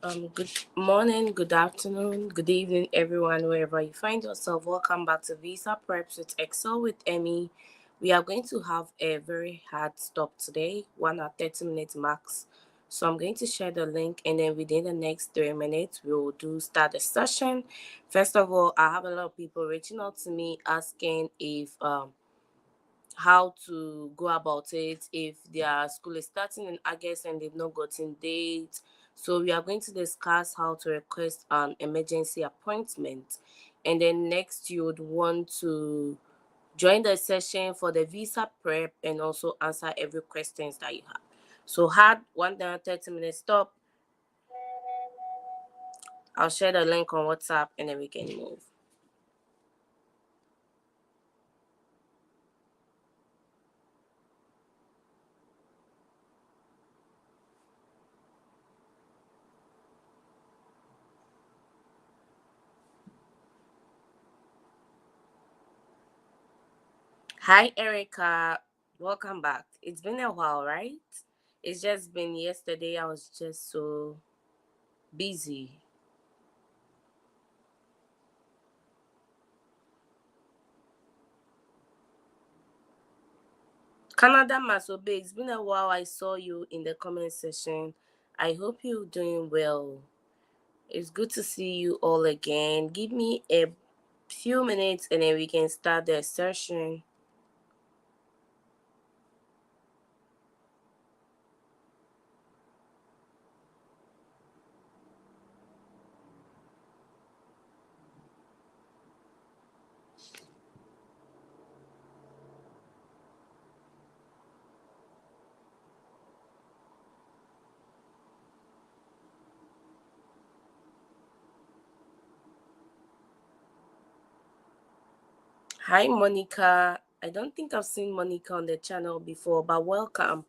Good morning, good afternoon, good evening, everyone, wherever you find yourself. Welcome back to Visa Preps with XCELE with Emmy. We are going to have a very hard stop today, 1 hour 30 minutes max. So I'm going to share the link, and then within the next 3 minutes, we will start the session. First of all, I have a lot of people reaching out to me asking if how to go about it if their school is starting in August and they've not gotten dates. So we are going to discuss how to request an emergency appointment. And then next you would want to join the session for the visa prep and also answer every questions that you have. So hard 1 hour 30 minutes stop. I'll share the link on WhatsApp and then we can move. Hi, Erica. Welcome back. It's been a while, right? It's just been yesterday. I was just so busy. Canada Masobe, it's been a while. I saw you in the comment section. I hope you're doing well. It's good to see you all again. Give me a few minutes and then we can start the session. Hi, Monica. I don't think I've seen Monica on the channel before, but welcome.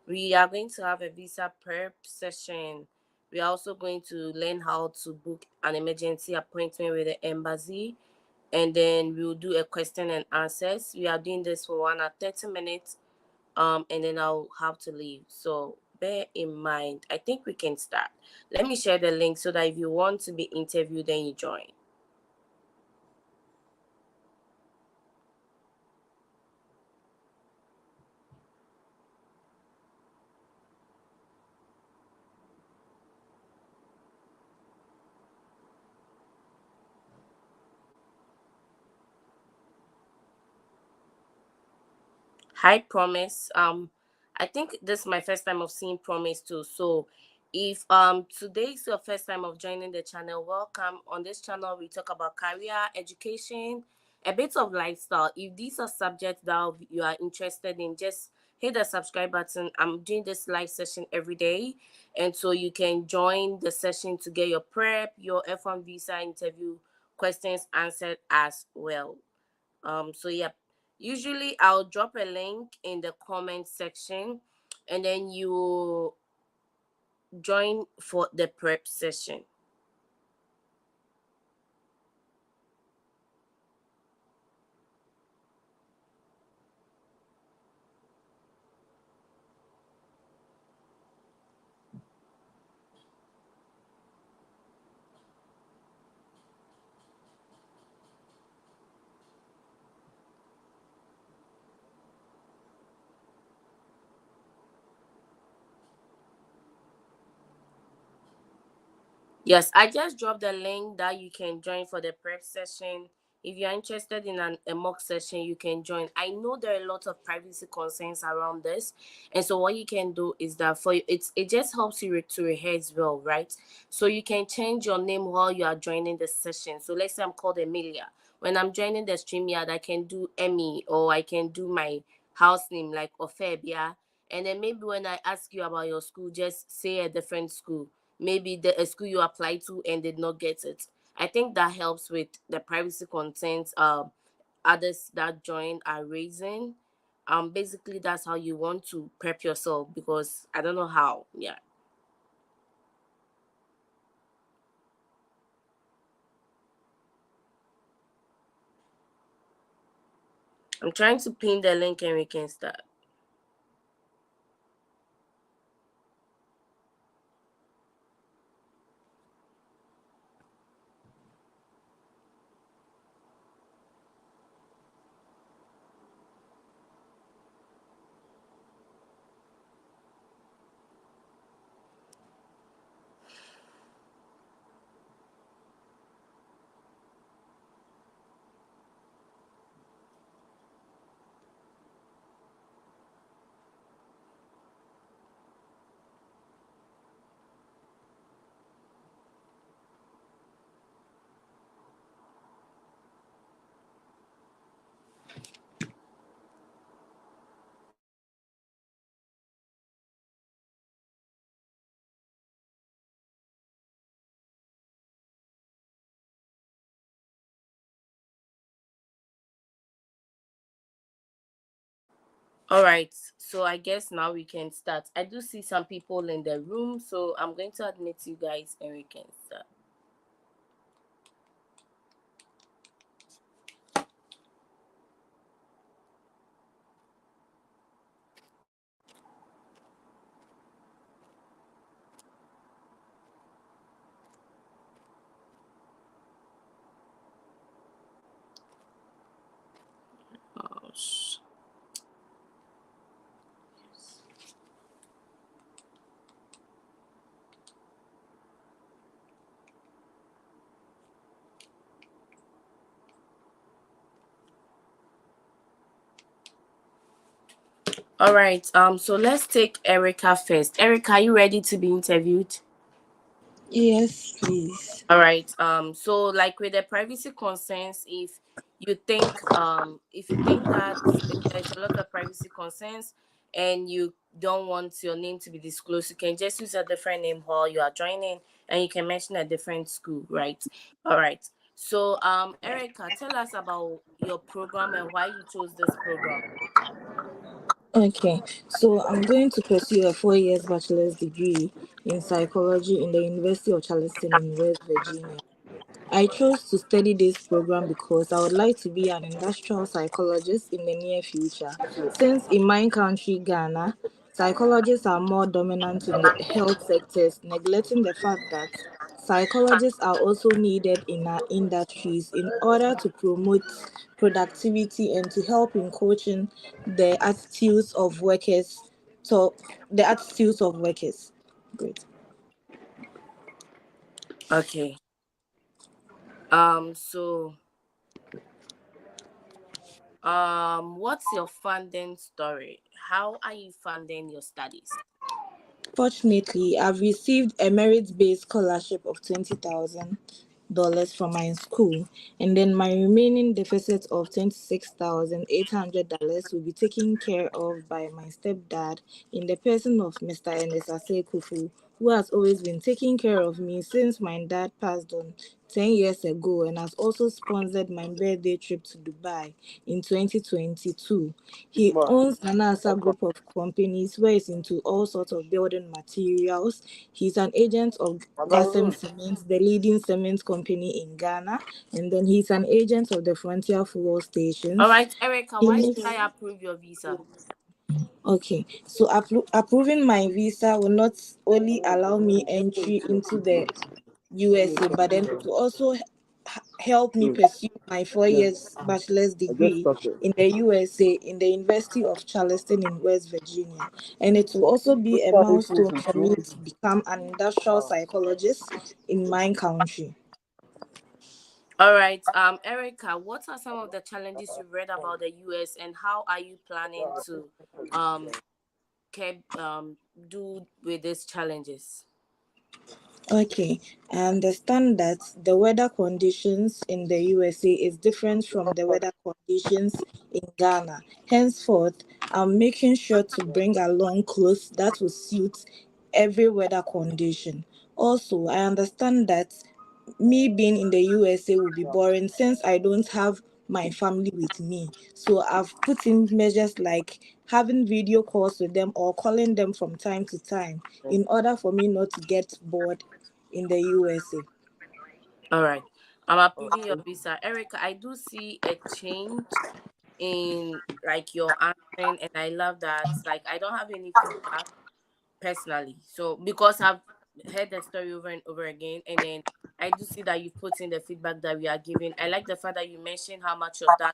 We are going to have a visa prep session. We are also going to learn how to book an emergency appointment with the embassy, and then we'll do a question and answers. We are doing this for 1 hour 30 minutes, and then I'll have to leave. So bear in mind, I think we can start. Let me share the link so that if you want to be interviewed, then you join. Hi, Promise. I think this is my first time of seeing Promise too. So, if today is your first time of joining the channel, welcome. On this channel, we talk about career, education, a bit of lifestyle. If these are subjects that you are interested in, just hit the subscribe button. I'm doing this live session every day, and so you can join the session to get your prep, your F1 visa interview questions answered as well. So yeah, usually I'll drop a link in the comment section and then you join for the prep session. Yes, I just dropped the link that you can join for the prep session. If you're interested in a mock session, you can join. I know there are a lot of privacy concerns around this, and so what you can do is that for you, it just helps you to rehearse well, right? So you can change your name while you are joining the session. So let's say I'm called Emilia. When I'm joining the StreamYard, I can do Emmy or I can do my house name like Ofebia, and then maybe when I ask you about your school, just say a different school, maybe a school you applied to and did not get it. I think that helps with the privacy concerns others that join are raising. Basically that's how you want to prep yourself because I don't know how. Yeah. I'm trying to pin the link and we can start. All right. So I guess now we can start. I do see some people in the room, so I'm going to admit you guys and we can start. Oh, All right. So let's take Erica first. Erica, are you ready to be interviewed? Yes, please. All right. So like with the privacy concerns, if you think that there's a lot of privacy concerns and you don't want your name to be disclosed, you can just use a different name while you are joining, and you can mention a different school, right? All right. So Erica, tell us about your program and why you chose this program. Okay, so I'm going to pursue a 4 years bachelor's degree in psychology in the University of Charleston in West Virginia. I chose to study this program because I would like to be an industrial psychologist in the near future. Since in my country, Ghana, psychologists are more dominant in the health sectors, neglecting the fact that psychologists are also needed in our industries in order to promote productivity and to help in coaching the attitudes of workers. So the attitudes of workers. Great. Okay. So what's your funding story? How are you funding your studies? Fortunately, I've received a merit-based scholarship of $20,000 from my school, and then my remaining deficit of $26,800 will be taken care of by my stepdad in the person of Mr. Enesase Kufu, who has always been taking care of me since my dad passed on 10 years ago and has also sponsored my birthday trip to Dubai in 2022. He owns an ASA group of companies where he's into all sorts of building materials. He's an agent of Gasem Cement, the leading cement company in Ghana, and then he's an agent of the Frontier Fuel All Stations. right, Erica, He why should makes I approve your visa? Okay, so approving my visa will not only allow me entry into the USA, but then it will also help me pursue my 4 years bachelor's degree in the USA in the University of Charleston in West Virginia. And it will also be a milestone for me to become an industrial psychologist in my country. All right, Erica, what are some of the challenges you've read about the US and how are you planning to um keep do with these challenges? Okay, I understand that the weather conditions in the USA is different from the weather conditions in Ghana. Henceforth, I'm making sure to bring along clothes that will suit every weather condition. Also, I understand that me being in the USA will be boring since I don't have my family with me. So I've put in measures like having video calls with them or calling them from time to time in order for me not to get bored in the USA. All right, I'm approving your visa. Erica, I do see a change in like your answering and I love that. Like I don't have any feedback personally. So because I've heard the story over and over again, and then I do see that you've put in the feedback that we are giving. I like the fact that you mentioned how much your dad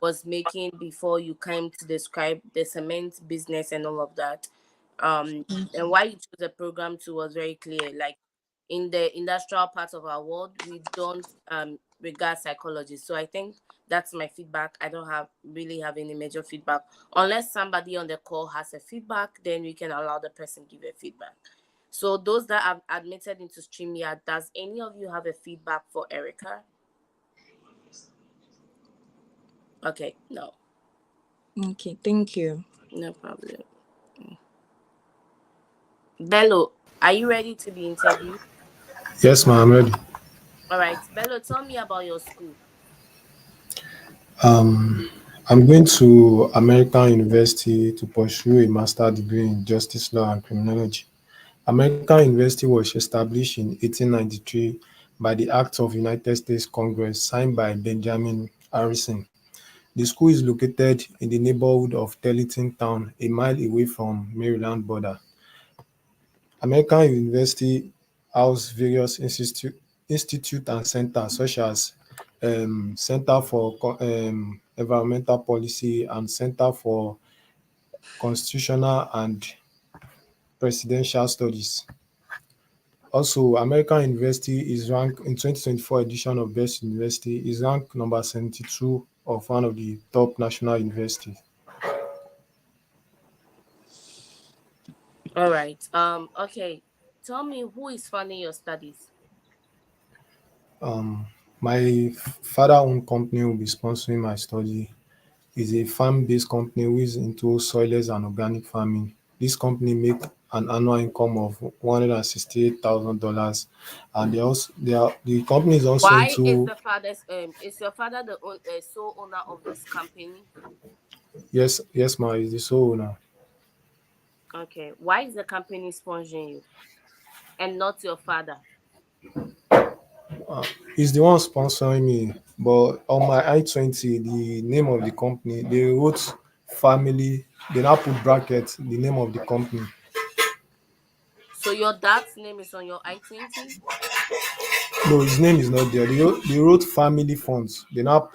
was making before you came to describe the cement business and all of that. And why you chose the program too was very clear. Like in the industrial part of our world, we don't regard psychology. So I think that's my feedback. I don't have really have any major feedback unless somebody on the call has a feedback. Then we can allow the person give a feedback. So those that have admitted into StreamYard, does any of you have a feedback for Erica? Okay, no, Okay, thank you. no problem. Bello, are you ready to be interviewed? Yes, ma'am, I'm ready. All right, Bello, tell me about your school. I'm going to American University to pursue a master degree in justice law and criminology. American University was established in 1893 by the Act of United States Congress signed by Benjamin Harrison. The school is located in the neighborhood of Tarleton Town, a mile away from Maryland border. American University house various institute and centers such as Center for Environmental Policy and Center for Constitutional and Presidential Studies. Also, American University is ranked in 2024 edition of Best University is ranked number 72 of one of the top national universities. All right. Okay. Tell me who is funding your studies. Um, my father-owned company will be sponsoring my study. Is a farm-based company who is into soilless and organic farming. This company make an annual income of $168,000, and the company is also Why is into. the father's is your father the sole owner of this company? Yes, ma, is the sole owner. Okay. Why is the company sponsoring you and not your father? He's the one sponsoring me, but on my I-20, the name of the company, they wrote family, they now put bracket the name of the company. So your dad's name is on your I-20? No, his name is not there. They wrote family funds. They now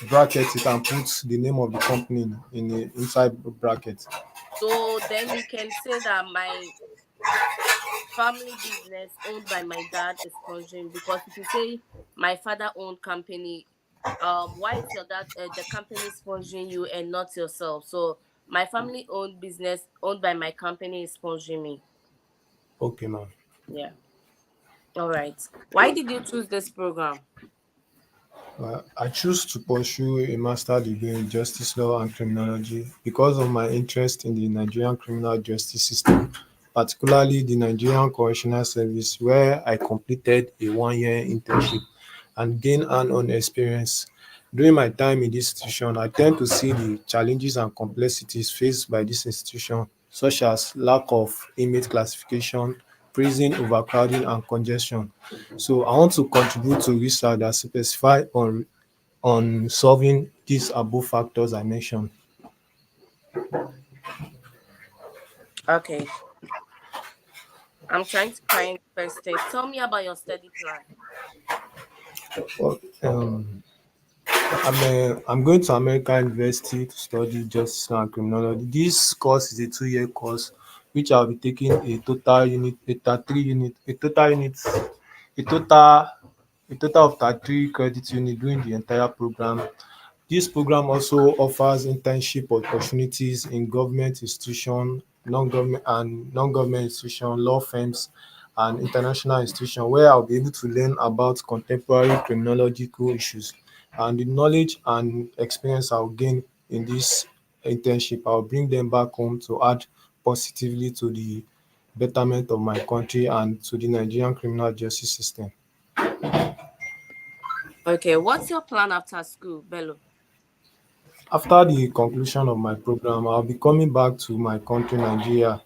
bracket it and put the name of the company in the inside bracket. So then you can say that my family business owned by my dad is sponsoring, because if you say my father owned company, why is your dad the company sponsoring you and not yourself? So my family owned business owned by my company is sponsoring me. Okay, ma'am. Yeah. All right. Why did you choose this program? I choose to pursue a master degree in justice law and criminology because of my interest in the Nigerian criminal justice system, particularly the Nigerian Correctional Service, where I completed a 1 year internship and gained hands-on experience. During my time in this institution, I tend to see the challenges and complexities faced by this institution, such as lack of inmate classification, prison overcrowding, and congestion. So I want to contribute to research that specify on solving these above factors I mentioned. Okay. I'm trying to find the first step. Tell me about your study plan. Well, I'm going to American University to study justice and criminology. This course is a 2 year course, which I'll be taking a total a total of 33 credit unit during the entire program. This program also offers internship opportunities in government institution, non-government institution, law firms, and international institution, where I'll be able to learn about contemporary criminological issues. And the knowledge and experience I'll gain in this internship, I'll bring them back home to add positively to the betterment of my country and to the Nigerian criminal justice system. Okay, what's your plan after school, Bello? After the conclusion of my program, I'll be coming back to my country, Nigeria,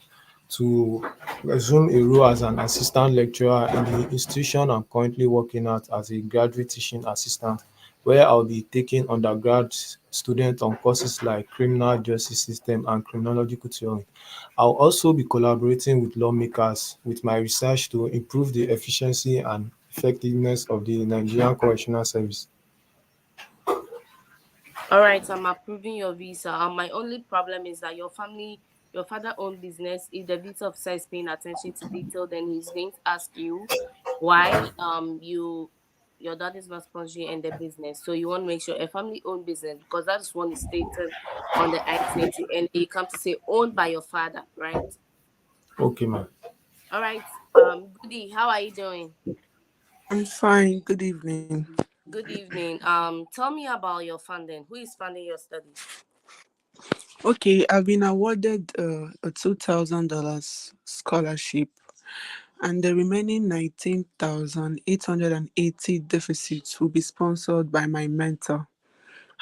to resume a role as an assistant lecturer in the institution I'm currently working at as a graduate teaching assistant, where I'll be taking undergrad students on courses like criminal justice system and criminological theory. I'll also be collaborating with lawmakers with my research to improve the efficiency and effectiveness of the Nigerian Correctional Service. All right, I'm approving your visa. My only problem is that your father owned business. If the visa officer is paying attention to detail, then he's going to ask you why your dad is not sponsoring in the business. So you want to make sure a family owned business, because that is one is stated on the I-20, and you come to say owned by your father, right? Okay, ma'am. All right. Goody, how are you doing? I'm fine. Good evening. Good evening. Tell me about your funding. Who is funding your studies? Okay, I've been awarded a $2,000 scholarship, and the remaining 19,880 deficits will be sponsored by my mentor.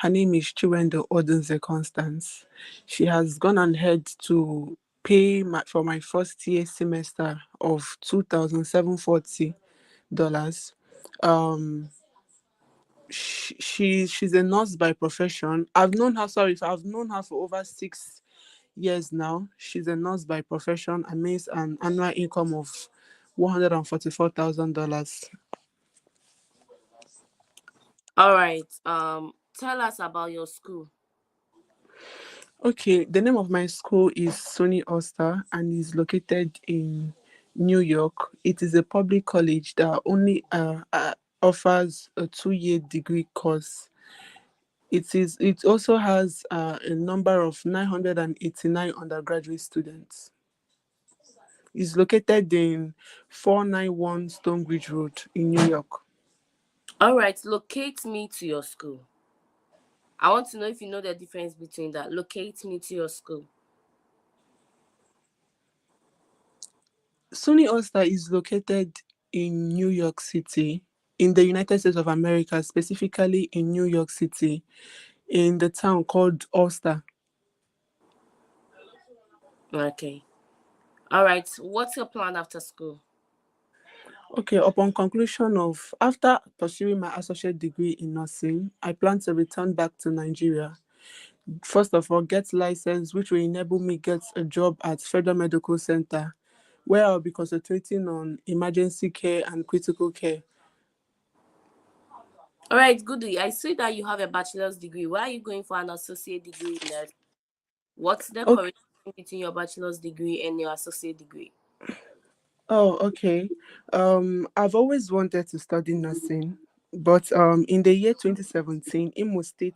Her name is Chiwendo Odunze Constance. She has gone ahead to pay for my first year semester of $2,740. Um, she's a nurse by profession. I've known her for over 6 years now. She's a nurse by profession and makes an annual income of $144,000. All right. Tell us about your school. Okay, the name of my school is Sony Oster and is located in New York. It is a public college that only offers a 2 year degree course. It also has a number of 989 undergraduate students. It's located in 491 Stonebridge Road in New York. All right. Locate me to your school. I want to know if you know the difference between that. Locate me to your school. Sony Oster is located in New York City, in the United States of America, specifically in New York City, in the town called Ulster. Okay. All right. What's your plan after school? Okay, upon conclusion of after pursuing my associate degree in nursing, I plan to return back to Nigeria. First of all, get license, which will enable me get a job at Federal Medical Center, where I'll be concentrating on emergency care and critical care. All right, Goody. I see that you have a bachelor's degree. Why are you going for an associate degree in nursing? What's the Okay. correlation between your bachelor's degree and your associate degree? Oh, okay. I've always wanted to study nursing, but in the year 2017, Imo State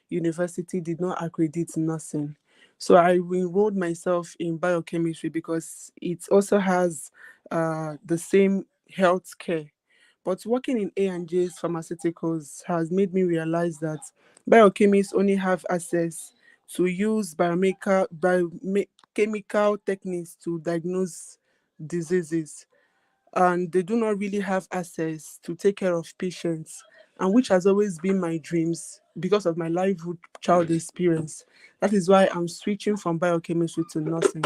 University did not accredit nursing. So I enrolled myself in biochemistry because it also has the same health care. But working in A&J's Pharmaceuticals has made me realize that biochemists only have access to use biochemical techniques to diagnose diseases, and they do not really have access to take care of patients, and which has always been my dreams because of my livelihood child experience. That is why I'm switching from biochemistry to nursing.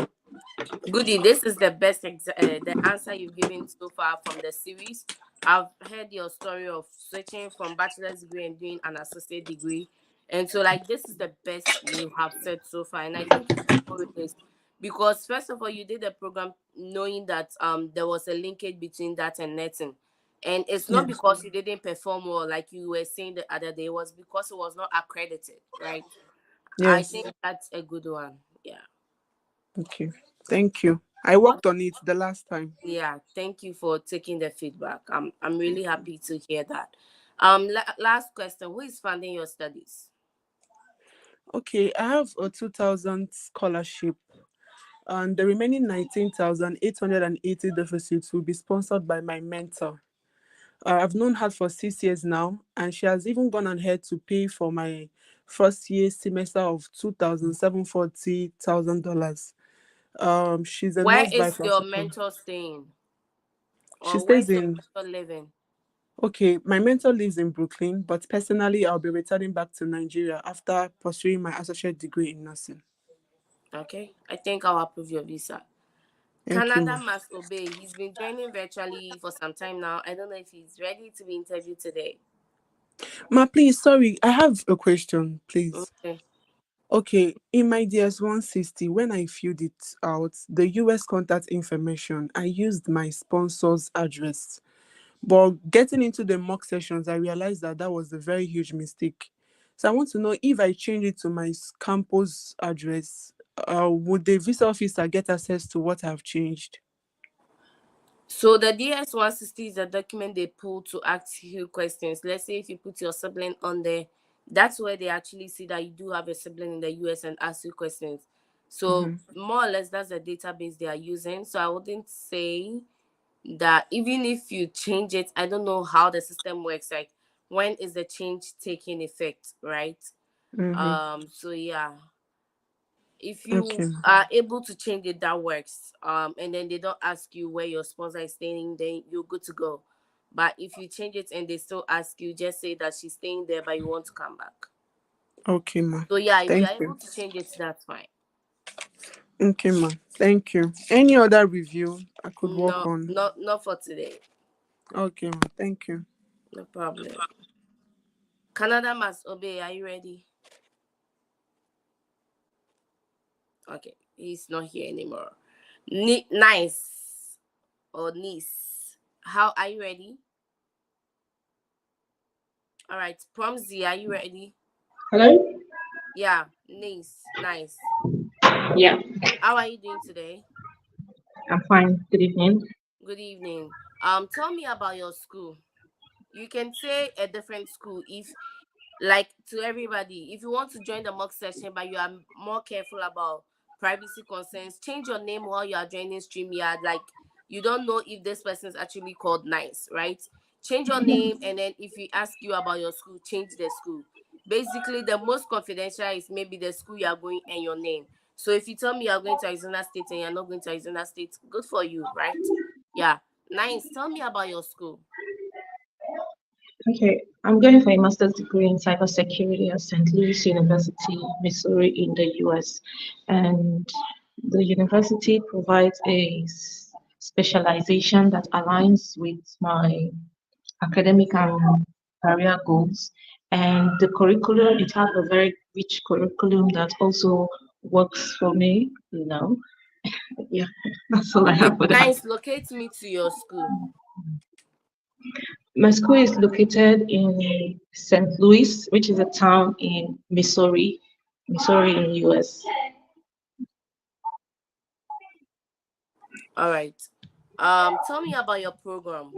Goody, this is the the answer you've given so far from the series. I've heard your story of switching from bachelor's degree and doing an associate degree, and so like this is the best you have said so far, and I think you should go with this because first of all, you did the program knowing that there was a linkage between that and netting, and it's not Yes. because you didn't perform well like you were saying the other day. It was because it was not accredited, right? I Yes. think that's a good one. Yeah. Okay. Thank you. I What worked on it the last time. Yeah, thank you for taking the feedback. I'm really happy to hear that. Last question: who is funding your studies? Okay, I have a 2000 scholarship, and the remaining 19,880 deficits will be sponsored by my mentor. I've known her for 6 years now, and she has even gone ahead to pay for my first year semester of $2,740,000. She's a Where nurse by is your profession. mentor staying, She or where stays is your in. mentor living? Okay, my mentor lives in Brooklyn, but personally, I'll be returning back to Nigeria after pursuing my associate degree in nursing. Okay, I think I'll approve your visa. Thank you, Canada ma. must obey. He's been joining virtually for some time now. I don't know if he's ready to be interviewed today. Ma, please, sorry, I have a question, please. Okay. Okay, in my DS-160, when I filled it out, the US contact information, I used my sponsor's address. But getting into the mock sessions, I realized that that was a very huge mistake. So I want to know if I change it to my campus address, would the visa officer get access to what I've changed? So the DS-160 is a document they pull to ask you questions. Let's say if you put your sibling on there, that's where they actually see that you do have a sibling in the US and ask you questions. So Mm-hmm. more or less that's the database they are using. So I wouldn't say that even if you change it, I don't know how the system works. Like when is the change taking effect, right? Mm-hmm. So yeah, if you Okay. are able to change it, that works, and then they don't ask you where your sponsor is staying, then you're good to go. But if you change it and they still ask you, just say that she's staying there but you want to come back. Okay, ma. So yeah, if you Thank are you. able to change it, that's fine. Okay, ma. Thank you. Any other review I could work No, on? not for today. Okay, ma. Thank you. No problem. Canada must obey. Are you ready? Okay, he's not here anymore. Nice or niece. How are you ready? All right, Promzi, are you ready? Hello? Yeah, niece, nice. Yeah, How are you doing today? I'm fine. Good evening. Good evening. Tell me about your school. You can say a different school if, like, to everybody, if you want to join the mock session but you are more careful about privacy concerns, change your name while you are joining StreamYard. Like, you don't know if this person is actually called Nice, right? Change your name, and then if we ask you about your school, change the school. Basically, the most confidential is maybe the school you are going and your name. So if you tell me you are going to Arizona State and you're not going to Arizona State, good for you, right? Yeah. Nice. Tell me about your school. Okay, I'm going for a master's degree in cybersecurity at St. Louis University, Missouri, in the US. And the university provides a specialization that aligns with my academic and career goals. And the curriculum, it has a very rich curriculum that also works for me, you know. Yeah, that's all I Okay, have for that. nice. Locate me to your school. My school is located in St. Louis, which is a town in Missouri, Missouri in US. All right. Tell me about your program.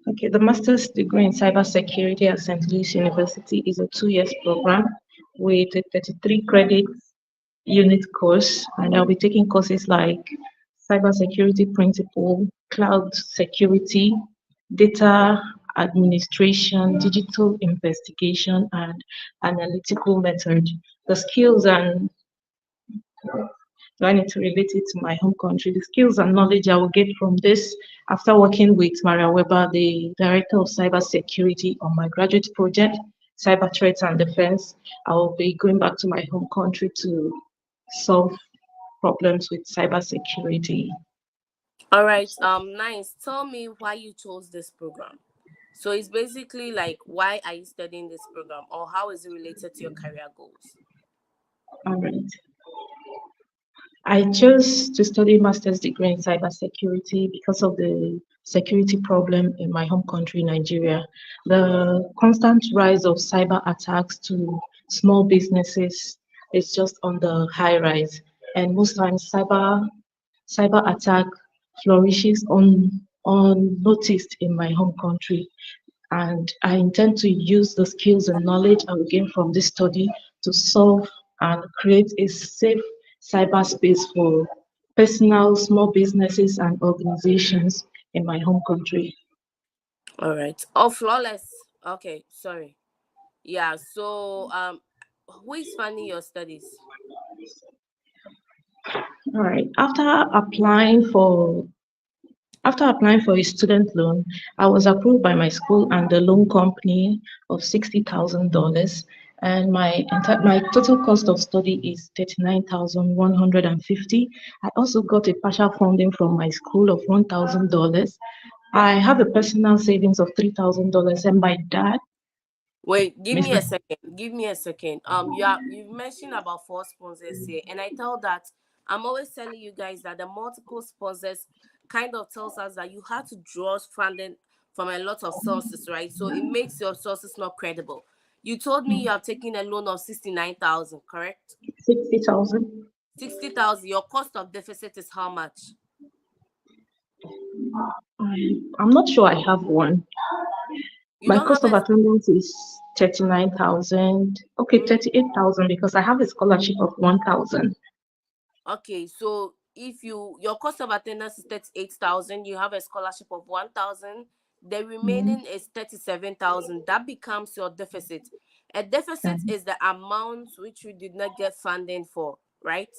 Okay, the master's degree in cybersecurity at St. Louis University is a 2 years program with a 33 credit unit course, and I'll be taking courses like cybersecurity principle, cloud security, data administration, digital investigation, and analytical method. The skills and do I need to relate it to my home country? The skills and knowledge I will get from this after working with Maria Weber, the Director of Cybersecurity, on my graduate project, Cyber Threats and Defense. I will be going back to my home country to solve problems with cybersecurity. All right. Nice. Tell me why you chose this program. So it's basically like, why are you studying this program, or how is it related to your career goals? All right. I chose to study master's degree in cybersecurity because of the security problem in my home country, Nigeria. The constant rise of cyber attacks to small businesses is just on the high rise, and most times cyber attack flourishes unnoticed in my home country. And I intend to use the skills and knowledge I will gain from this study to solve and create a safe cyberspace for personal, small businesses, and organizations in my home country. All right. Oh, flawless. Okay. Sorry. Yeah. So, who is funding your studies? All right. After applying for a student loan, I was approved by my school and the loan company of $60,000, and my total cost of study is 39,150. I also got a partial funding from my school of $1,000. I have a personal savings of $3,000, and my dad, Wait, give me Mr. a second. Give me a second. You've mentioned about four sponsors here, and I tell that I'm always telling you guys that the multiple sponsors kind of tells us that you have to draw funding from a lot of sources, right? So it makes your sources not credible. You told me you have taken a loan of 69,000, correct? 60,000. 60,000. Your cost of deficit is how much? I'm not sure I have one. You My don't have cost of a. attendance is 39,000. Okay, Mm, 38,000 because I have a scholarship of 1,000. okay, so if your cost of attendance is 38,000, you have a scholarship of 1,000, the Mhm. remaining is 37,000. That becomes your deficit. A deficit Um, is the amount which you did not get funding for, right?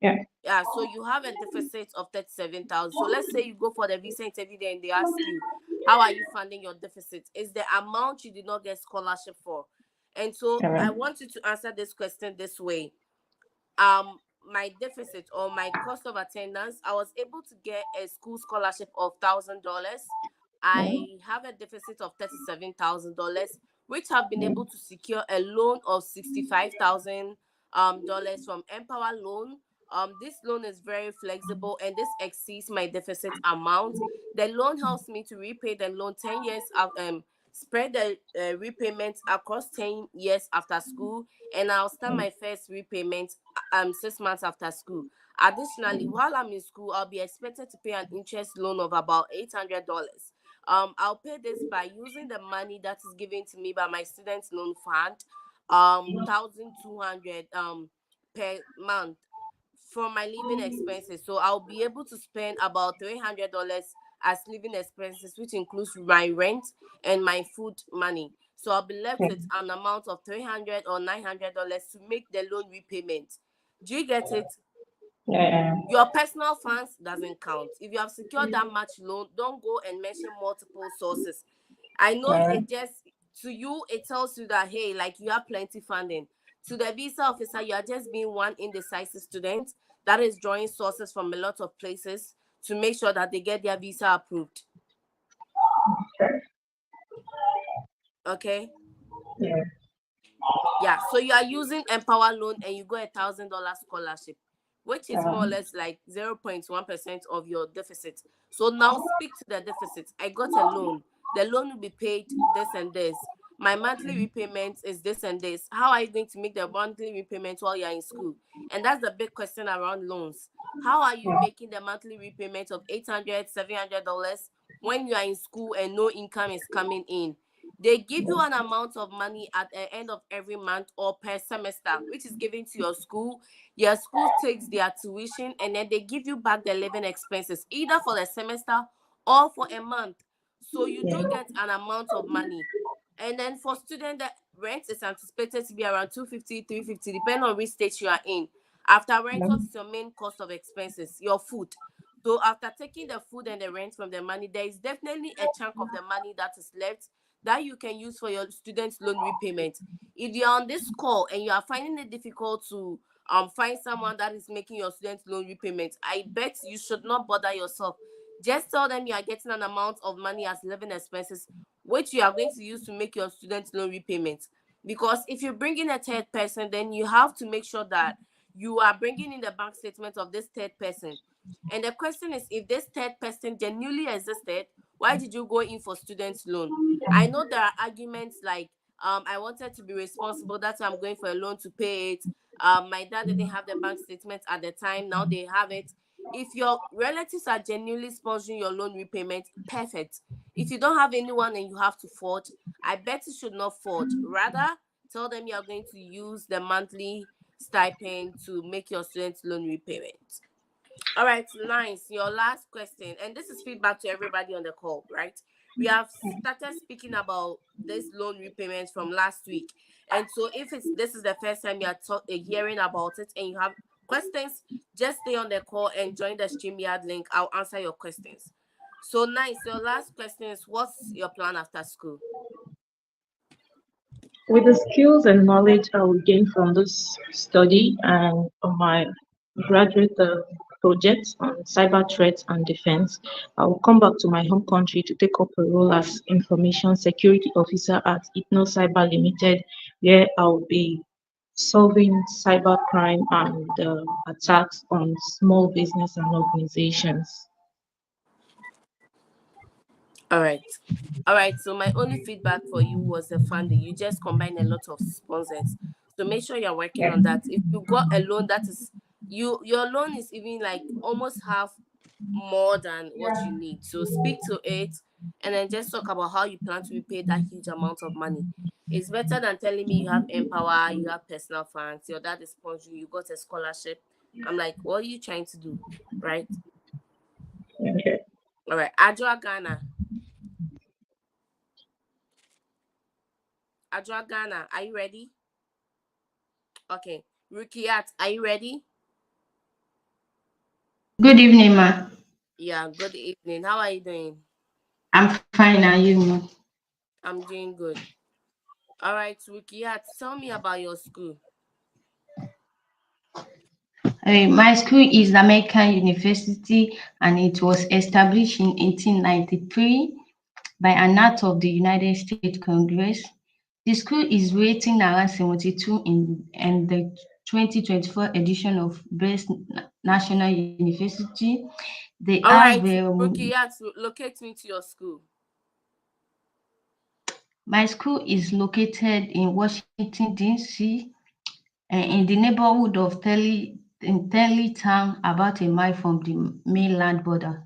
yeah. Yeah, so you have a deficit of 37,000. So let's say you go for the visa interview there and they ask you, how are you funding your deficit? Is the amount you did not get scholarship for. And so All right. I want you to answer this question this way. My deficit or my cost of attendance, I was able to get a school scholarship of $1,000. Yeah. I have a deficit of $37,000, which have been able to secure a loan of $65,000 from Empower Loan. This loan is very flexible and this exceeds my deficit amount. The loan helps me to repay the loan 10 years spread the repayments across 10 years after school, and I'll start my first repayment 6 months after school. Additionally, while I'm in school, I'll be expected to pay an interest loan of about $800. I'll pay this by using the money that is given to me by my student loan fund, 1,200 per month for my living expenses. So I'll be able to spend about $300 as living expenses, which includes my rent and my food money. So I'll be left Yeah. with an amount of $300 or $900 to make the loan repayment. Do you get it? Yeah. Your personal funds doesn't count. If you have secured that much loan, don't go and mention multiple sources. I know All right. it just, to you it tells you that hey, like you have plenty funding. To the visa officer, you are just being one indecisive student that is drawing sources from a lot of places to make sure that they get their visa approved. Okay. Yeah. Yeah, so you are using Empower Loan and you got $1,000 scholarship, which is more or less like 0.1% of your deficit. So now speak to the deficit. I got a loan. The loan will be paid this and this. My monthly repayment is this and this. How are you going to make the monthly repayment while you're in school? And that's the big question around loans. How are you making the monthly repayment of $800, $700 when you are in school and no income is coming in? They give you an amount of money at the end of every month or per semester, which is given to your school. Your school takes their tuition and then they give you back the living expenses, either for the semester or for a month. So you do get an amount of money. And then for student, the rent is anticipated to be around 250, 350, depending on which state you are in. After rent, what is your main cost of expenses? Your food. So after taking the food and the rent from the money, there is definitely a chunk of the money that is left that you can use for your student loan repayment. If you're on this call and you are finding it difficult to find someone that is making your student loan repayment, I bet you should not bother yourself. Just tell them you are getting an amount of money as living expenses, which you are going to use to make your student loan repayment. Because if you bring in a third person, then you have to make sure that you are bringing in the bank statement of this third person. And the question is, if this third person genuinely existed, why did you go in for student loan? I know there are arguments like, I wanted to be responsible, that's why I'm going for a loan to pay it. My dad didn't have the bank statement at the time, now they have it. If your relatives are genuinely sponsoring your loan repayment, perfect. If you don't have anyone and you have to forge, I bet you should not forge. Rather, tell them you are going to use the monthly stipend to make your student loan repayment. All right, nice. Your last question, and this is feedback to everybody on the call, right? We have started speaking about this loan repayments from last week, and so if it's this is the first time you are hearing about it and you have questions, just stay on the call and join the StreamYard link. I'll answer your questions. So nice. Your last question is, what's your plan after school? With the skills and knowledge I will gain from this study and on my graduate project on cyber threats and defense, I will come back to my home country to take up a role as information security officer at Ethno Cyber Limited, where I will be solving cybercrime and attacks on small business and organizations. All right. All right. So my only feedback for you was the funding. You just combine a lot of sponsors. So make sure you're working Yeah. on that. If you got a loan that is your loan is even like almost half more than what you need. So speak to it and then just talk about how you plan to repay that huge amount of money. It's better than telling me you have Empower, you have personal funds, your dad is sponsoring, you got a scholarship. I'm like, what are you trying to do? Right? Okay. All right. Adjoa Ghana. Adjoa Ghana, are you ready? Okay. Rukiat, are you ready? Good evening, ma. Yeah, good evening. How are you doing? I'm fine, and you? I'm doing good. All right, Rukia, tell me about your school. My school is American University and it was established in 1893 by an act of the United States Congress. The school is rating around 72 in the 2024 edition of Best National University. They All have right, Rukia, locate me to your school. my school is located in Washington, D.C., in the neighborhood of Tenley Town, about a mile from the mainland border.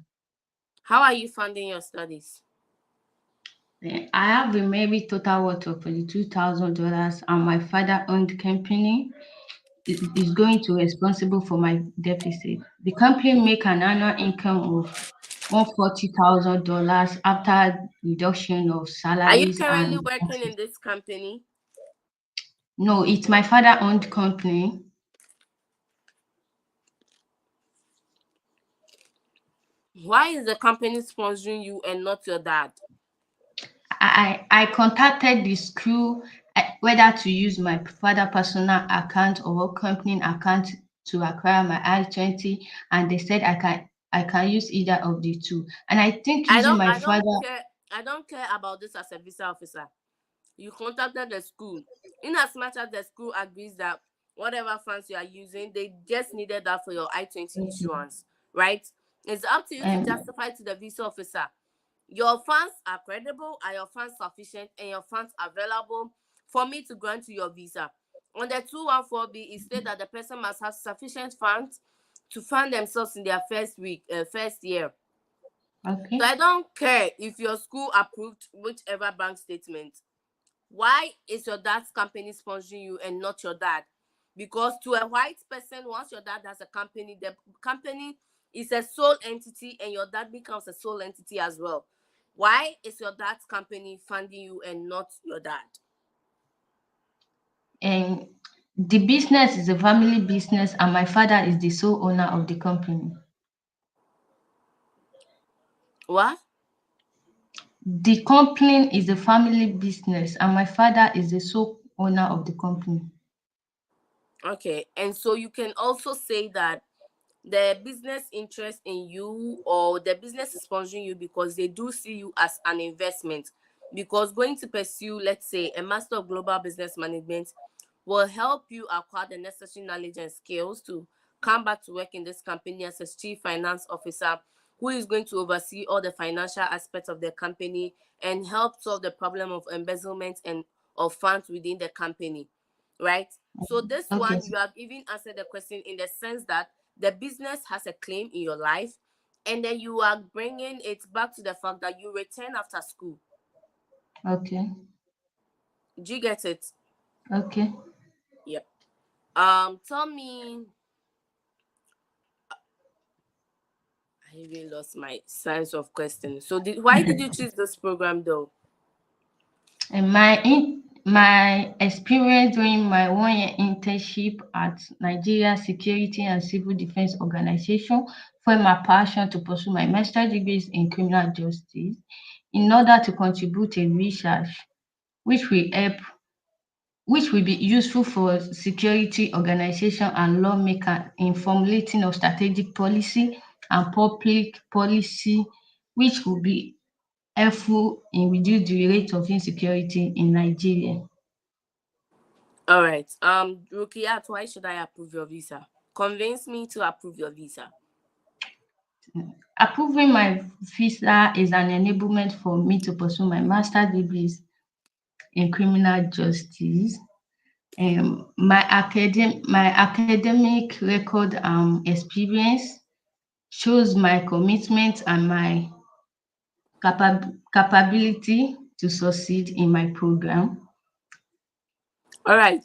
How are you funding your studies? I have a maybe total worth of $42,000, and my father-owned company is going to responsible for my deficit. The company make an annual income of $140,000 after reduction of Are you salaries currently and working in taxes. this company? No, it's my father-owned company. Why is the company sponsoring you and not your dad? I contacted the school whether to use my father personal account or company account to acquire my I-20, and they said I can use either of the two. And I think I using don't my I don't father. care I don't care about this as a visa officer. You contacted the school. In as much as the school agrees that whatever funds you are using, they just needed that for your I-20 issuance, right? It's up to you to um, justify to the visa officer. Your funds are credible, are your funds sufficient, and your funds available for me to grant you your visa. On the 214B, it states that the person must have sufficient funds to fund themselves in their first year. So okay. I don't care if your school approved whichever bank statement. Why is your dad's company sponsoring you and not your dad? Because to a white person, once your dad has a company, the company is a sole entity and your dad becomes a sole entity as well. Why is your dad's company funding you and not your dad? And the business is a family business, and my father is the sole owner of the company. What? The company is a family business, and my father is the sole owner of the company. Okay. And so you can also say that the business interest in you or the business is sponsoring you because they do see you as an investment, because going to pursue, let's say, a master of global business management will help you acquire the necessary knowledge and skills to come back to work in this company as a chief finance officer who is going to oversee all the financial aspects of the company and help solve the problem of embezzlement and of funds within the company, right? So this Okay. one, you have even answered the question in the sense that the business has a claim in your life, and then you are bringing it back to the fact that you return after school. Okay. Do you get it? Okay. Yep. Tell me, I even lost my sense of question. So why did you choose this program though? And my experience during my 1 year internship at Nigeria Security and Civil Defense Organization for my passion to pursue my master's degrees in criminal justice in order to contribute in research which will help which will be useful for security organization and lawmaker in formulating of strategic policy and public policy, which will be helpful in reduce the rate of insecurity in Nigeria. All right. Rukiat, why should I approve your visa? Convince me to approve your visa. Approving my visa is an enablement for me to pursue my master's degrees in criminal justice. My academic record experience shows my commitment and my capability to succeed in my program. All right.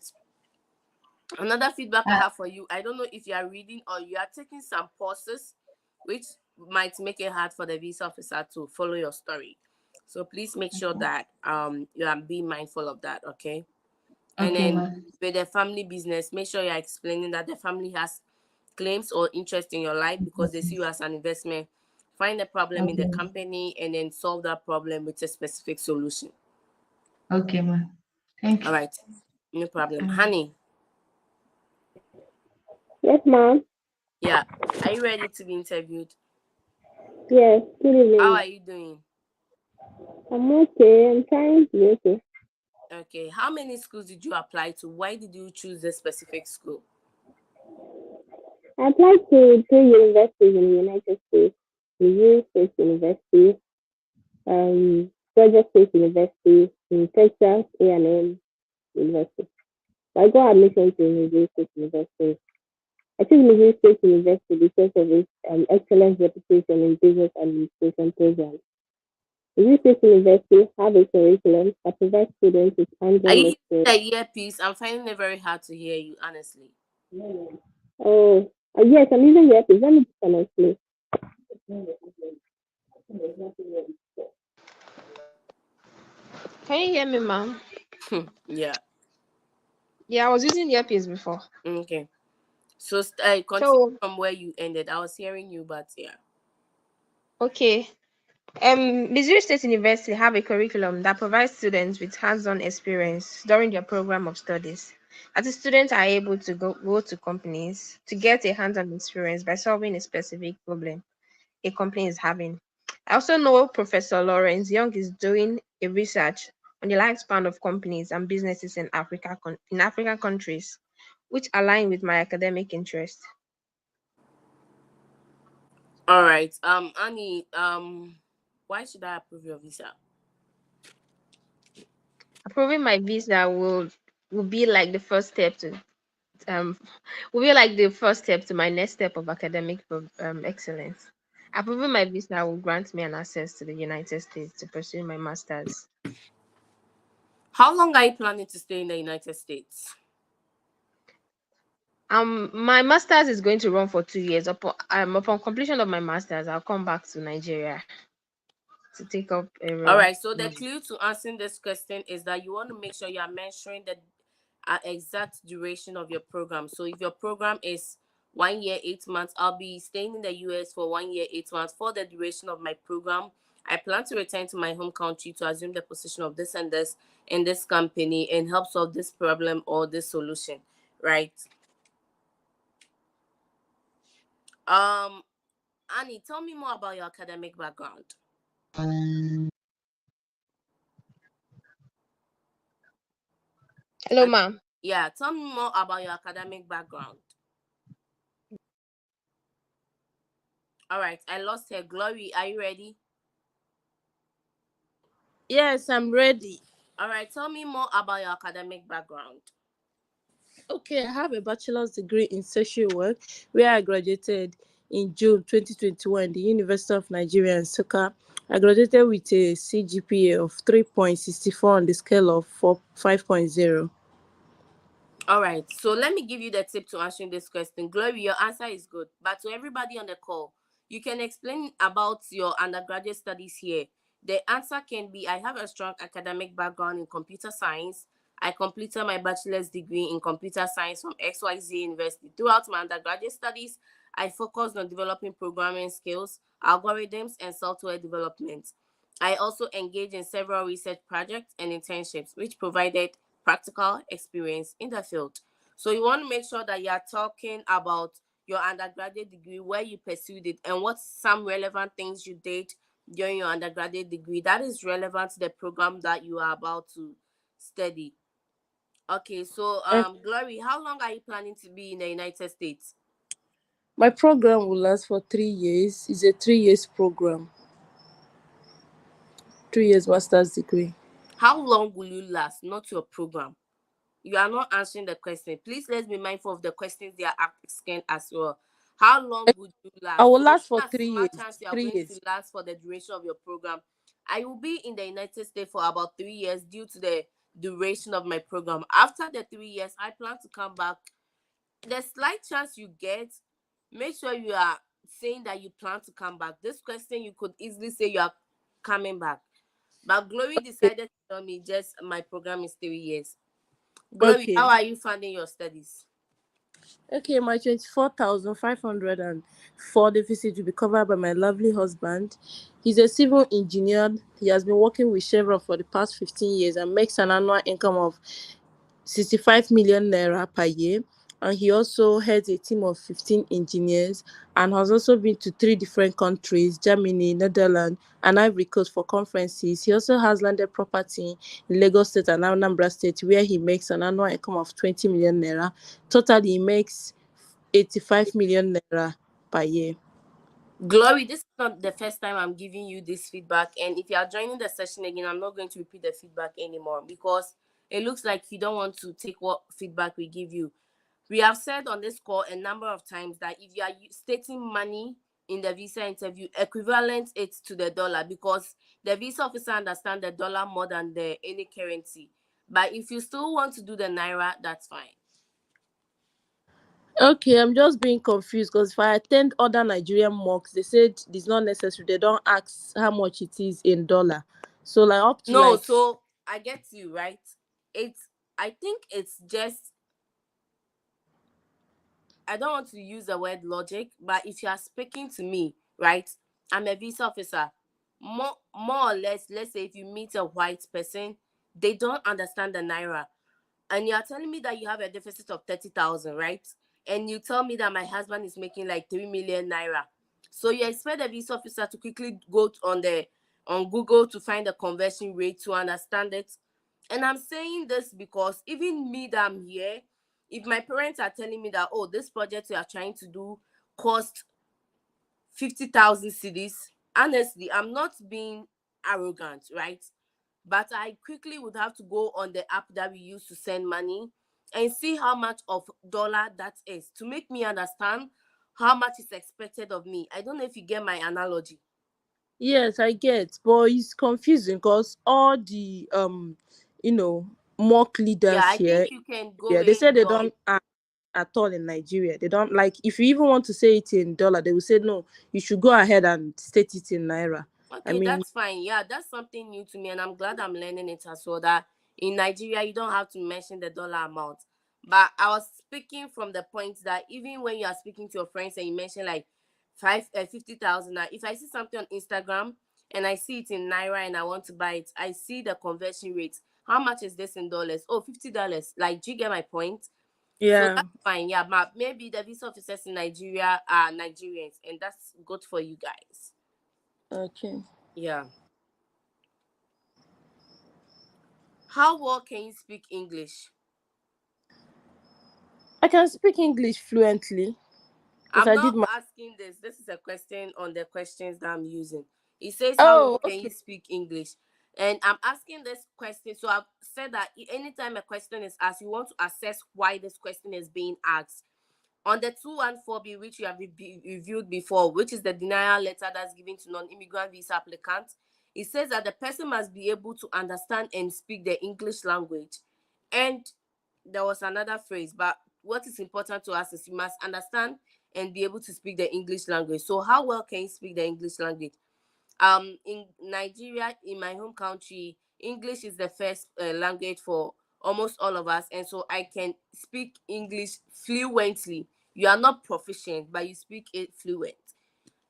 Another feedback I Uh, have for you, I don't know if you are reading or you are taking some courses which might make it hard for the visa officer to follow your story. So please make sure that you are being mindful of that, okay? And okay, then ma'am. with the family business, make sure you're explaining that the family has claims or interest in your life because they see you as an investment. Find the problem in the Okay, company and then solve that problem with a specific solution. okay, ma'am. Thank All you. right, no problem. Honey, Yes, ma'am. yeah, are you ready to be interviewed? Yes, good How evening. are you doing? I'm okay. I'm trying to be okay. Okay, how many schools did you apply to? Why did you choose this specific school? I applied to three universities in the United States. Missouri State University, Georgia State University, in Texas A&M University. So I got admission to Missouri State University. I chose Missouri State University because of its excellent reputation in business administration programs. Missouri State University have a curriculum that provides students with Are hands-on you using experience. the earpiece? I'm finding it very hard to hear you, honestly. Oh, yes, I'm using the earpiece. Let me disconnect, please. Can you hear me, ma'am? Yeah. Yeah, I was using the earpiece before. Okay. So continue So, from where you ended. I was hearing you, but yeah. okay. Missouri State University have a curriculum that provides students with hands-on experience during their program of studies. As the students are able to go to companies to get a hands-on experience by solving a specific problem a company is having. I also know Professor Lawrence Young is doing a research on the lifespan of companies and businesses in in African countries, which align with my academic interest. All right. Annie, why should I approve your visa? Approving my visa will be like the first step to um will be like the first step to my next step of academic excellence. Approving my visa will grant me an access to the United States to pursue my master's. How long are you planning to stay in the United States? My master's is going to run for 2 years. Upon completion of my master's, I'll come back to Nigeria to take up a All role right. So the in. clue to answering this question is that you want to make sure you are mentioning the exact duration of your program. So if your program is 1 year, 8 months, I'll be staying in the US for 1 year, 8 months for the duration of my program. I plan to return to my home country to assume the position of this and this in this company and help solve this problem or this solution. Right. Um, Annie, tell me more about your academic background. Hello, And ma'am. yeah, tell me more about your academic background. All right, I lost her. Glory, are you ready? Yes, I'm ready. All right, tell me more about your academic background. Okay, I have a bachelor's degree in social work where I graduated in June 2021 at the University of Nigeria in Nsukka. I graduated with a CGPA of 3.64 on the scale of 5.0. All right, so let me give you the tip to answering this question. Glory, your answer is good. But to everybody on the call, you can explain about your undergraduate studies here. The answer can be I have a strong academic background in computer science. I completed my bachelor's degree in computer science from XYZ University. Throughout my undergraduate studies, I focused on developing programming skills, algorithms, and software development. I also engaged in several research projects and internships, which provided practical experience in the field. So you want to make sure that you are talking about your undergraduate degree, where you pursued it, and what some relevant things you did during your undergraduate degree that is relevant to the program that you are about to study. Okay, so And Glory, how long are you planning to be in the United States? my program will last for 3 years. It's a 3 years program, 3 years master's degree. How long will you last? Not your program. You are not answering the question. Please let's be mindful of the questions they are asking as well. How long would you I last? will So last in for a three small years. chance you are Three going to years. last for the duration of your program. I will be in the United States for about 3 years due to the duration of my program. After the 3 years, I plan to come back. The slight chance you get, make sure you are saying that you plan to come back. This question you could easily say you are coming back. But Glory Okay. decided to tell me just my program is 3 years. Glory, how Okay. are you funding your studies? Okay, my 24,504 deficit will be covered by my lovely husband. He's a civil engineer. He has been working with Chevron for the past 15 years and makes an annual income of 65 million naira per year. And he also heads a team of 15 engineers and has also been to 3 different countries: Germany, Netherlands, and Ivory Coast for conferences. He also has landed property in Lagos State and Anambra State, where he makes an annual income of 20 million naira. Totally, he makes 85 million naira per year. Glory, this is not the first time I'm giving you this feedback. And if you are joining the session again, I'm not going to repeat the feedback anymore because it looks like you don't want to take what feedback we give you. We have said on this call a number of times that if you are stating money in the visa interview, equivalent it to the dollar, because the visa officer understands the dollar more than the any currency. But if you still want to do the naira, that's fine. Okay, I'm just being confused because if I attend other Nigerian mocks, they said it's not necessary. They don't ask how much it is in dollar. So like up to no, like so I get you, right? It's I think it's just, I don't want to use the word logic, but if you are speaking to me, right? I'm a visa officer. More or less, let's say if you meet a white person, they don't understand the naira. And you are telling me that you have a deficit of 30,000, right? And you tell me that my husband is making like 3 million naira. So you expect the visa officer to quickly go on Google to find the conversion rate to understand it. And I'm saying this because even me that I'm here, if my parents are telling me that, oh, this project we are trying to do cost 50,000 cedis, honestly, I'm not being arrogant, right? But I quickly would have to go on the app that we use to send money and see how much of dollar that is to make me understand how much is expected of me. I don't know if you get my analogy. Yes, I get, but it's confusing because all the mock leaders, yeah, I here, think you can go, yeah, they say they don't act at all in Nigeria. They don't, like, if you even want to say it in dollar, they will say no, you should go ahead and state it in naira. Okay, I mean, that's fine. Yeah, that's something new to me, and I'm glad I'm learning it as well. That in Nigeria, you don't have to mention the dollar amount. But I was speaking from the point that even when you are speaking to your friends and you mention like 50,000, now if I see something on Instagram and I see it in naira and I want to buy it, I see the conversion rate. How much is this in dollars? Oh, $50. Like, do you get my point? So yeah, that's fine. Yeah, but maybe the visa officers in Nigeria are Nigerians, and that's good for you guys. Okay. Yeah. How well can you speak English? I can speak English fluently because I'm not asking this. This is a question on the questions that I'm using. It says, how well can you speak English? And I'm asking this question. So I've said that anytime a question is asked, you want to assess why this question is being asked. On the 214B, which you have reviewed before, which is the denial letter that's given to non-immigrant visa applicants, it says that the person must be able to understand and speak the English language. And there was another phrase, but what is important to us is you must understand and be able to speak the English language. So how well can you speak the English language? In Nigeria, in my home country, English is the first language for almost all of us, and so I can speak English fluently. You are not proficient, but you speak it fluent.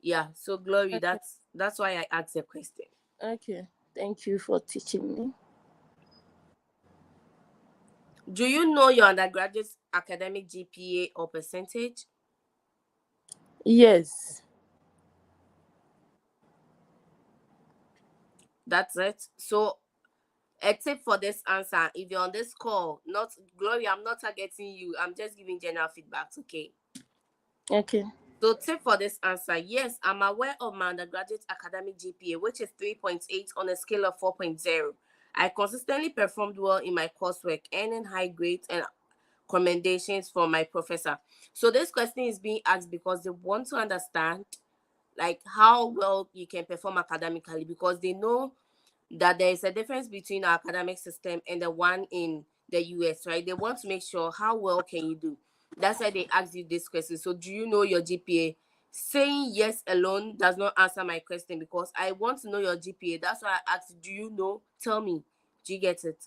Yeah, so Glory, that's why I asked the question. Okay, thank you for teaching me. Do you know your undergraduate academic GPA or percentage? Yes. That's it. So a tip for this answer, if you're on this call, not Glory, I'm not targeting you. I'm just giving general feedback, okay? Okay. So tip for this answer, yes, I'm aware of my undergraduate academic GPA, which is 3.8 on a scale of 4.0. I consistently performed well in my coursework, earning high grades and commendations from my professor. So this question is being asked because they want to understand like how well you can perform academically, because they know that there is a difference between our academic system and the one in the US, right? They want to make sure how well can you do. That's why they ask you this question. So do you know your GPA? Saying yes alone does not answer my question because I want to know your GPA. That's why I asked, do you know? Tell me. Do you get it?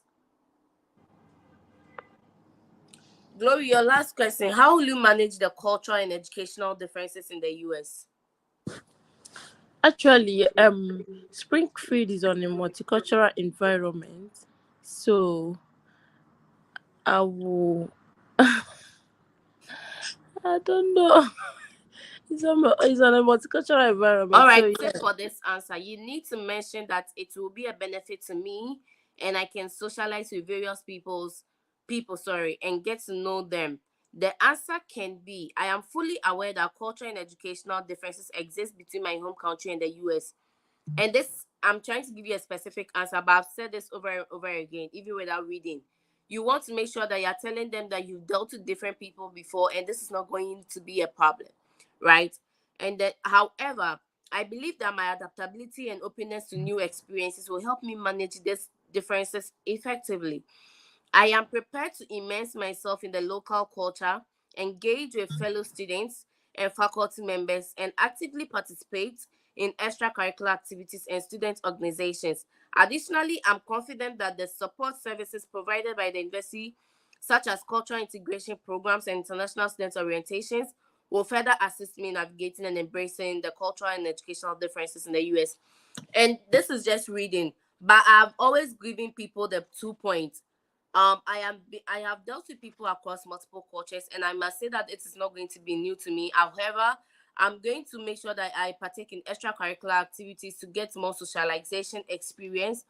Glory, your last question. How will you manage the cultural and educational differences in the US? Actually, Springfield is on a multicultural environment, so I will. I don't know. It's on a multicultural All environment, right, so say yeah. for this answer, you need to mention that it will be a benefit to me and I can socialize with various people, and get to know them. The answer can be I am fully aware that cultural and educational differences exist between my home country and the US. And this, I'm trying to give you a specific answer, but I've said this over and over again, even without reading. You want to make sure that you're telling them that you've dealt with different people before and this is not going to be a problem, right? And that, however, I believe that my adaptability and openness to new experiences will help me manage these differences effectively. I am prepared to immerse myself in the local culture, engage with fellow students and faculty members, and actively participate in extracurricular activities and student organizations. Additionally, I'm confident that the support services provided by the university, such as cultural integration programs and international student orientations, will further assist me in navigating and embracing the cultural and educational differences in the US. And this is just reading, but I've always given people the 2 points. I have dealt with people across multiple cultures, and I must say that it is not going to be new to me. However, I'm going to make sure that I partake in extracurricular activities to get more socialization experience.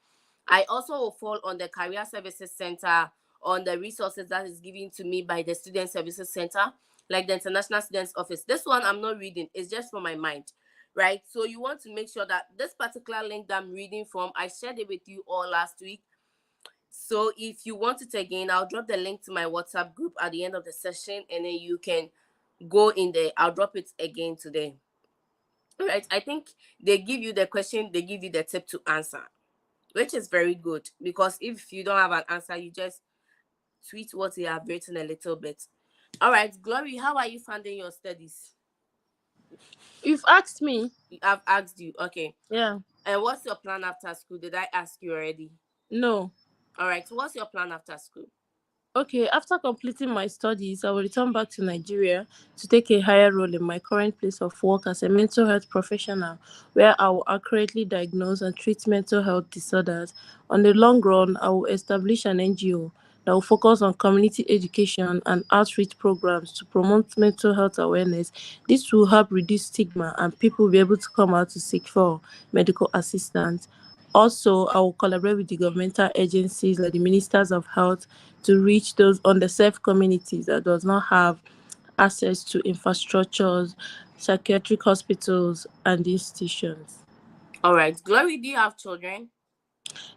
I also will fall on the career services center, on the resources that is given to me by the student services center, like the international students office. This one I'm not reading, it's just for my mind, right? So you want to make sure that this particular link that I'm reading from, I shared it with you all last week. So if you want it again, I'll drop the link to my WhatsApp group at the end of the session and then you can go in there. I'll drop it again today. All right. I think they give you the question, they give you the tip to answer, which is very good because if you don't have an answer, you just tweet what you have written a little bit. All right, Glory, how are you funding your studies? You've asked me. I've asked you. Okay. Yeah. And what's your plan after school? Did I ask you already? No. All right. So what's your plan after school? Okay, after completing my studies, I will return back to Nigeria to take a higher role in my current place of work as a mental health professional, where I will accurately diagnose and treat mental health disorders. On the long run, I will establish an NGO that will focus on community education and outreach programs to promote mental health awareness. This will help reduce stigma and people will be able to come out to seek for medical assistance. Also, I will collaborate with the governmental agencies like the ministers of health to reach those underserved communities that does not have access to infrastructures, psychiatric hospitals, and institutions. All right. Glory, do you have children?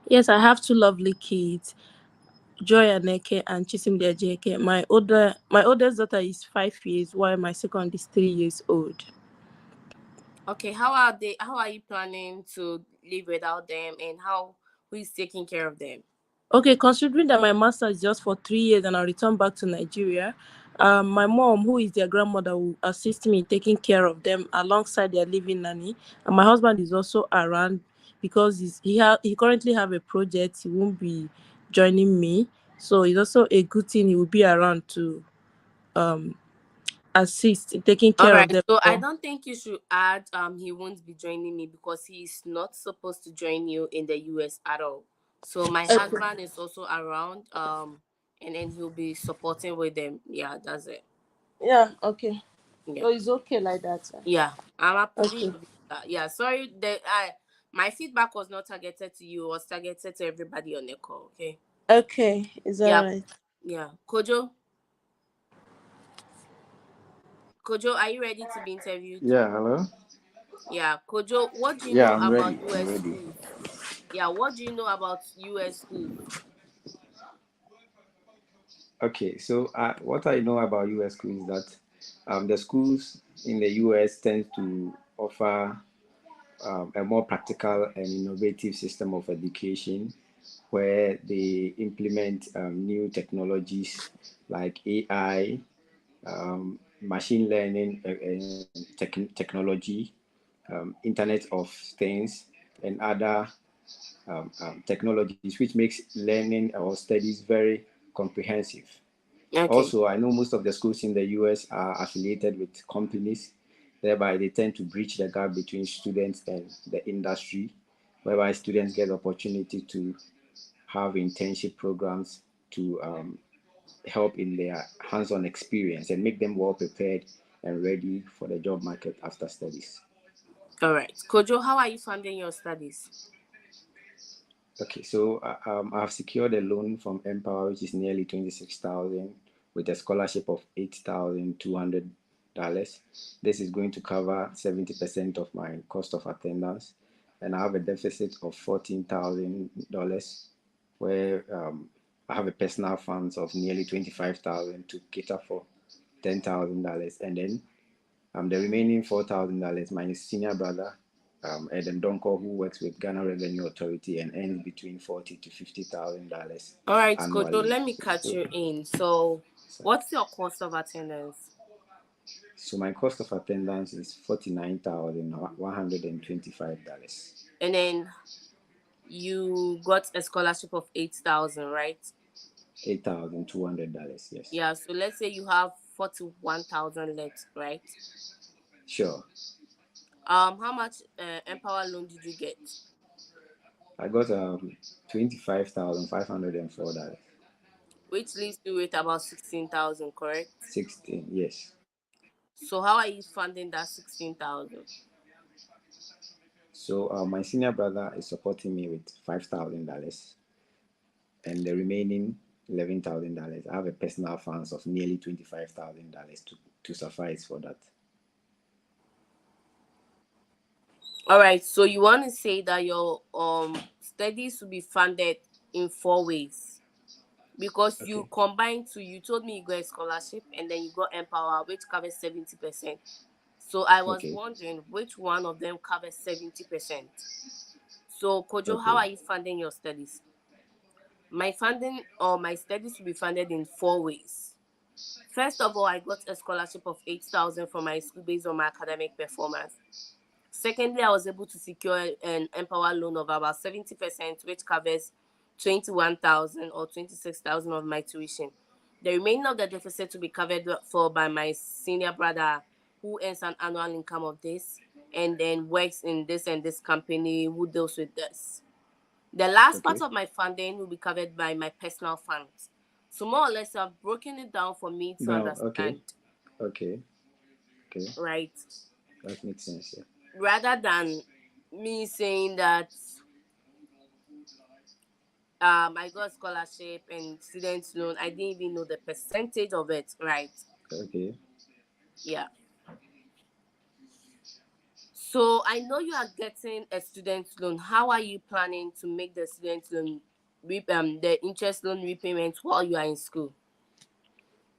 Yes, I have two lovely kids, Joy Aneke and Chisimdi Ajeke. My oldest daughter is 5 years, while my second is 3 years old. Okay, how are you planning to live without them and who is taking care of them? Okay, considering that my master is just for 3 years and I'll return back to Nigeria, my mom, who is their grandmother, will assist me in taking care of them alongside their living nanny. And my husband is also around because he currently have a project. He won't be joining me, so it's also a good thing he will be around to um assist in taking All care of right. them. So I So, don't think you should add he won't be joining me because he's not supposed to join you in the US at all. So my okay. husband is also around and then he'll be supporting with them. Yeah, that's it. Yeah, okay. Yeah. So it's okay like that, sir. Yeah. I'm approving Okay. your visa. Yeah, sorry the I my feedback was not targeted to you, it was targeted to everybody on the call, okay? Okay, it's all Yeah. right. Yeah. Kojo, are you ready to be interviewed? Yeah, hello. Yeah, Kojo, what do you Yeah, know I'm about ready. I'm US ready. schools? Yeah, what do you know about US schools? Okay, so what I know about US schools is that the schools in the US tend to offer a more practical and innovative system of education where they implement new technologies like AI, machine learning, technology, Internet of Things, and other technologies, which makes learning or studies very comprehensive. Okay. Also, I know most of the schools in the US are affiliated with companies, thereby they tend to bridge the gap between students and the industry, whereby students get opportunity to have internship programs to help in their hands-on experience and make them well prepared and ready for the job market after studies. All right. Kojo, how are you funding your studies? Okay, so I've secured a loan from Empower, which is nearly 26,000, with a scholarship of $8,200. This is going to cover 70% of my cost of attendance, and I have a deficit of $14,000, where I have a personal funds of nearly 25,000 to cater for $10,000, and then the remaining $4,000, my senior brother, Eden Donko, who works with Ghana Revenue Authority and earns between $40,000 to $50,000 All right, Kojo, annually. let me cut you in. So, So, what's your cost of attendance? so my cost of attendance is $49,125. And then you got a scholarship of 8,000, right? $8,200, yes. Yeah. So let's say you have 41,000 left, right? Sure. How much Empower loan did you get? I got $25,504. Which leaves you with about 16,000, correct? 16, yes. So how are you funding that 16,000? So my senior brother is supporting me with $5,000, and the remaining $11,000, I have a personal funds of nearly $25,000 to suffice for that. All right. So you want to say that your studies will be funded in four ways because you Okay. combine two. You told me you got a scholarship and then you got Empower, which covers 70%. So I was Okay. wondering which one of them covers 70%. So Kojo, how Okay. are you funding your studies? My funding or my studies will be funded in four ways. First of all, I got a scholarship of 8,000 from my school based on my academic performance. Secondly, I was able to secure an Empower loan of about 70%, which covers 21,000 or 26,000 of my tuition. The remaining of the deficit will be covered for by my senior brother, who earns an annual income of this and then works in this and this company who deals with this. The last part Okay. of my funding will be covered by my personal funds. So more or less, I've broken it down for me to Now, understand, okay. Okay. Okay. right? That makes sense. Yeah. Rather than me saying that I got scholarship and student loan, I didn't even know the percentage of it, right? Okay. Yeah. So I know you are getting a student loan. How are you planning to make the student loan, the interest loan repayment while you are in school?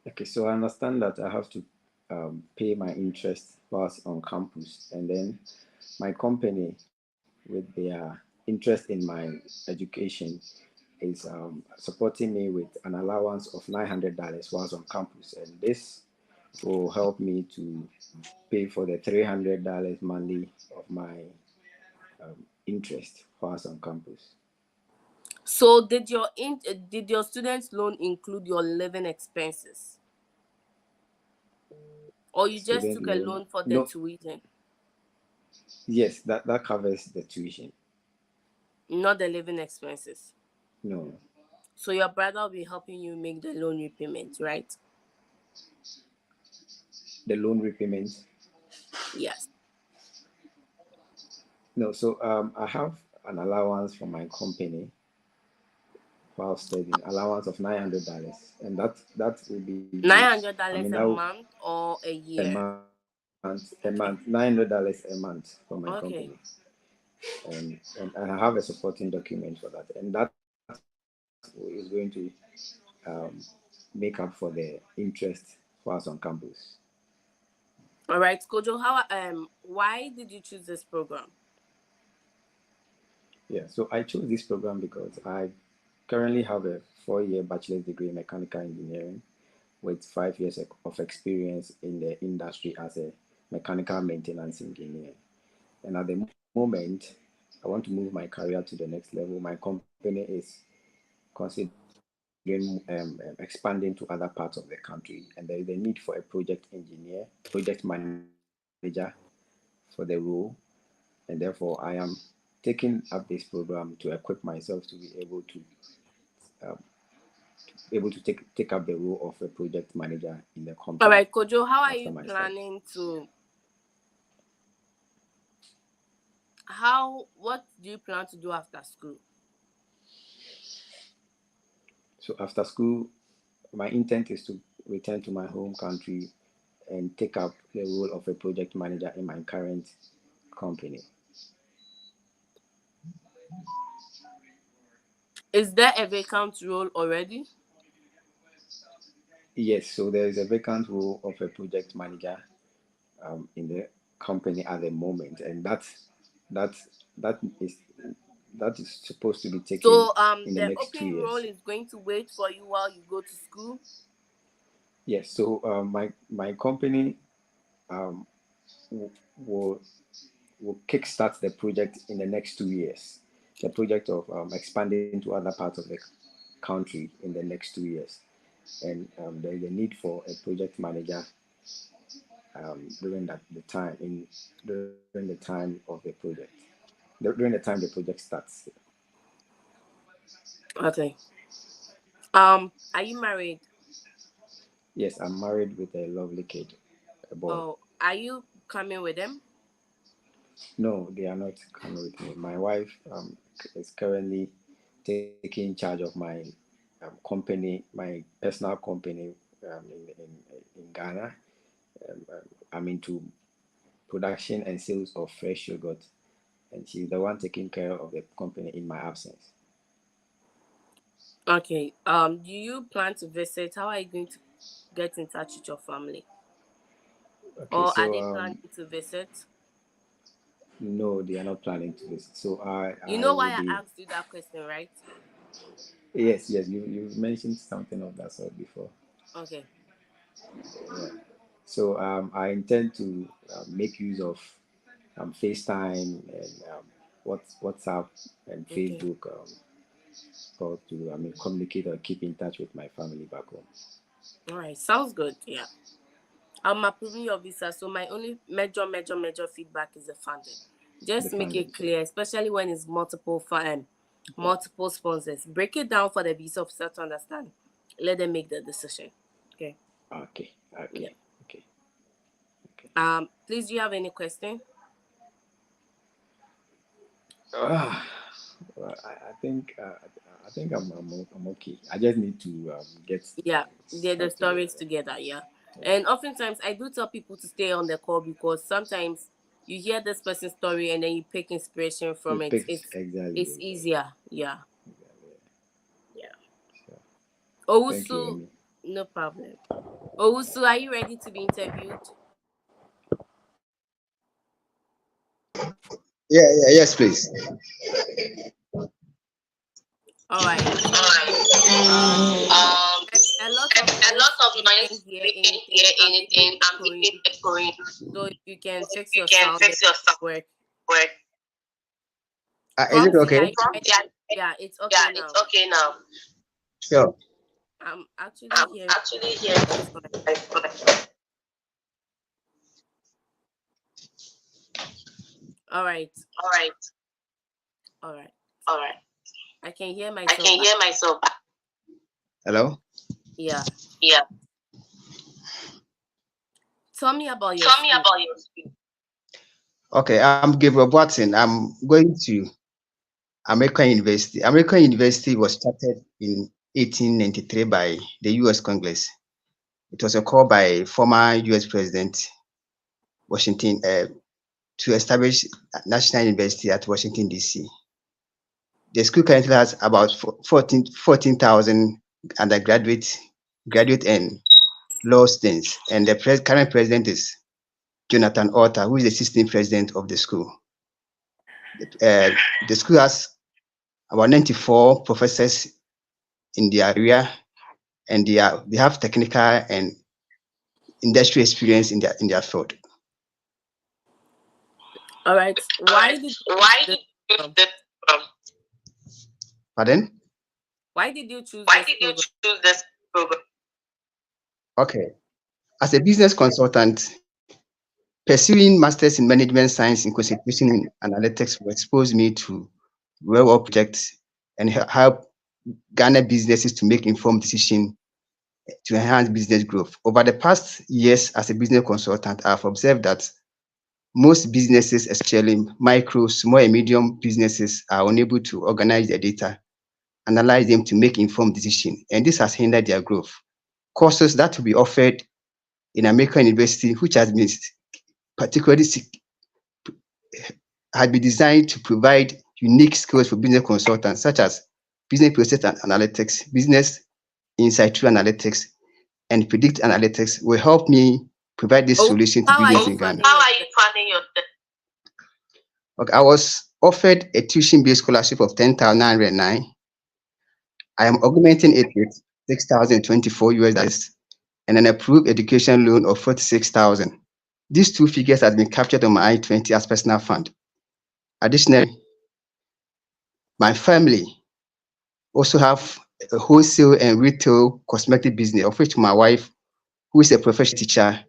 Okay. So I understand that I have to pay my interest whilst on campus, and then my company, with their interest in my education, is supporting me with an allowance of $900 whilst on campus, and this will help me to pay for the $300 monthly of my interest whilst on campus. So did your student loan include your living expenses, or you just Student took a loan? loan for the No, tuition, yes, that covers the tuition. not the living expenses? No, So your brother will be helping you make the loan repayment, right? the loan repayments. Yes. No, so I have an allowance from my company while studying, allowance of $900, and that will be used. Nine I hundred mean, dollars that a month or a a year? month, Okay. $900 a month for my Okay. company, and I have a supporting document for that, and that is going to um, make up for the interest whilst on campus. All right, Kojo. Why did you choose this program? Yeah, so I chose this program because I currently have a 4-year bachelor's degree in mechanical engineering with 5 years of experience in the industry as a mechanical maintenance engineer. And at the moment, I want to move my career to the next level. My company is considering expanding to other parts of the country, and there is a need for a project engineer, project manager for the role, and therefore I am taking up this program to equip myself to be um, able to take up the role of a project manager in the All company right, Kojo, how are after you my studies. planning to how what do you plan to do after school? So after school, my intent is to return to my home country and take up the role of a project manager in my current company. Is there a vacant role already? Yes, so there is a vacant role of a project manager in the company at the moment, and that that is that is supposed to be taken So in the the next two open role years. is going to wait for you while you go to school. Yes, so my company um, will, will will kickstart the project in the next 2 years. The project of expanding to other parts of the country in the next 2 years, and there is a need for a project manager during that the time in during the time of the project. During the time the project starts. Okay. Are you married? Yes, I'm married with a lovely kid, a boy. Oh, are you coming with them? No, they are not coming with me. My wife is currently taking charge of my company, my personal company in Ghana. I'm into production and sales of fresh yogurt, and she's the one taking care of the company in my absence. Okay. Do you plan to visit? How are you going to get in touch with your family? Okay, Or are so they planning to visit? no, they are not planning to visit. So You I know will why I be. asked you that question, right? Yes, you've mentioned something of that sort before. Okay. Yeah. So I intend to make use of FaceTime and WhatsApp and Okay. Facebook for to communicate or keep in touch with my family back home. All right. Sounds good. Yeah. I'm approving your visa. So my only major feedback is the funding. The Just make funding. it clear, especially when it's multiple sponsors. Break it down for the visa officer to understand. Let them make the decision. Okay. Okay, Yeah. okay, okay, okay. Please, do you have any question? Ah, well, I think I'm okay. I just need to get Yeah. The stuff together. stories together. Yeah. And oftentimes I do tell people to stay on the call because sometimes you hear this person's story and then you pick inspiration You from it. picked It's exactly, easier. Yeah. exactly. Yeah. So, thank you, Owusu, Amy. no problem. Owusu, are you ready to be interviewed? Yes, please. All right. Um, a lot of A lot noise. of We noise. can't hear We can't anything. hear I'm even anything. I'm even echoing. echoing. So if you can fix You your can sound, then fix your sound. work. Work. Is it Prompt, okay? Yeah, yeah, it's yeah, okay it's now. okay now. Sure. I'm actually I'm hearing actually hearing my phone. my phone. All right. All right. All right. All right. I can hear I myself can back. hear myself. Hello? Yeah. Yeah. Tell me about your Tell me school. about your school. Okay, I'm Gabriel Watson. I'm going to American University. American University was started in 1893 by the U.S. Congress. It was a call by former U.S. President Washington to establish a national university at Washington, D.C. The school currently has about 14,000 undergraduate, graduate, and law students. And the current president is Jonathan Orta, who is the assistant president of the school. The school has about 94 professors in the area, and they have technical and industry experience in their field. All right. All Why right. did you choose Why this did you choose program? this program? Pardon? Why did you choose Why this did you program? choose this program? Okay. As a business consultant, pursuing Masters in Management Science in Concentration in Analytics will expose me to real-world projects and help Ghana businesses to make informed decisions to enhance business growth. Over the past years as a business consultant, I've observed that most businesses, especially micro, small, and medium businesses, are unable to organize their data, analyze them to make informed decisions, and this has hindered their growth. Courses that will be offered in American University, which has been particularly had been designed to provide unique skills for business consultants, such as business process analytics, business insight through analytics, and predict analytics, will help me provide this Oh, solution to how are business you in Ghana. funding How your are you funding your? Okay, I was offered a tuition-based scholarship of 10,909. I am augmenting it with 6,024 US dollars and an approved education loan of 46,000. These two figures have been captured on my I-20 as personal fund. Additionally, my family also have a wholesale and retail cosmetic business, of which my wife, who is a professional teacher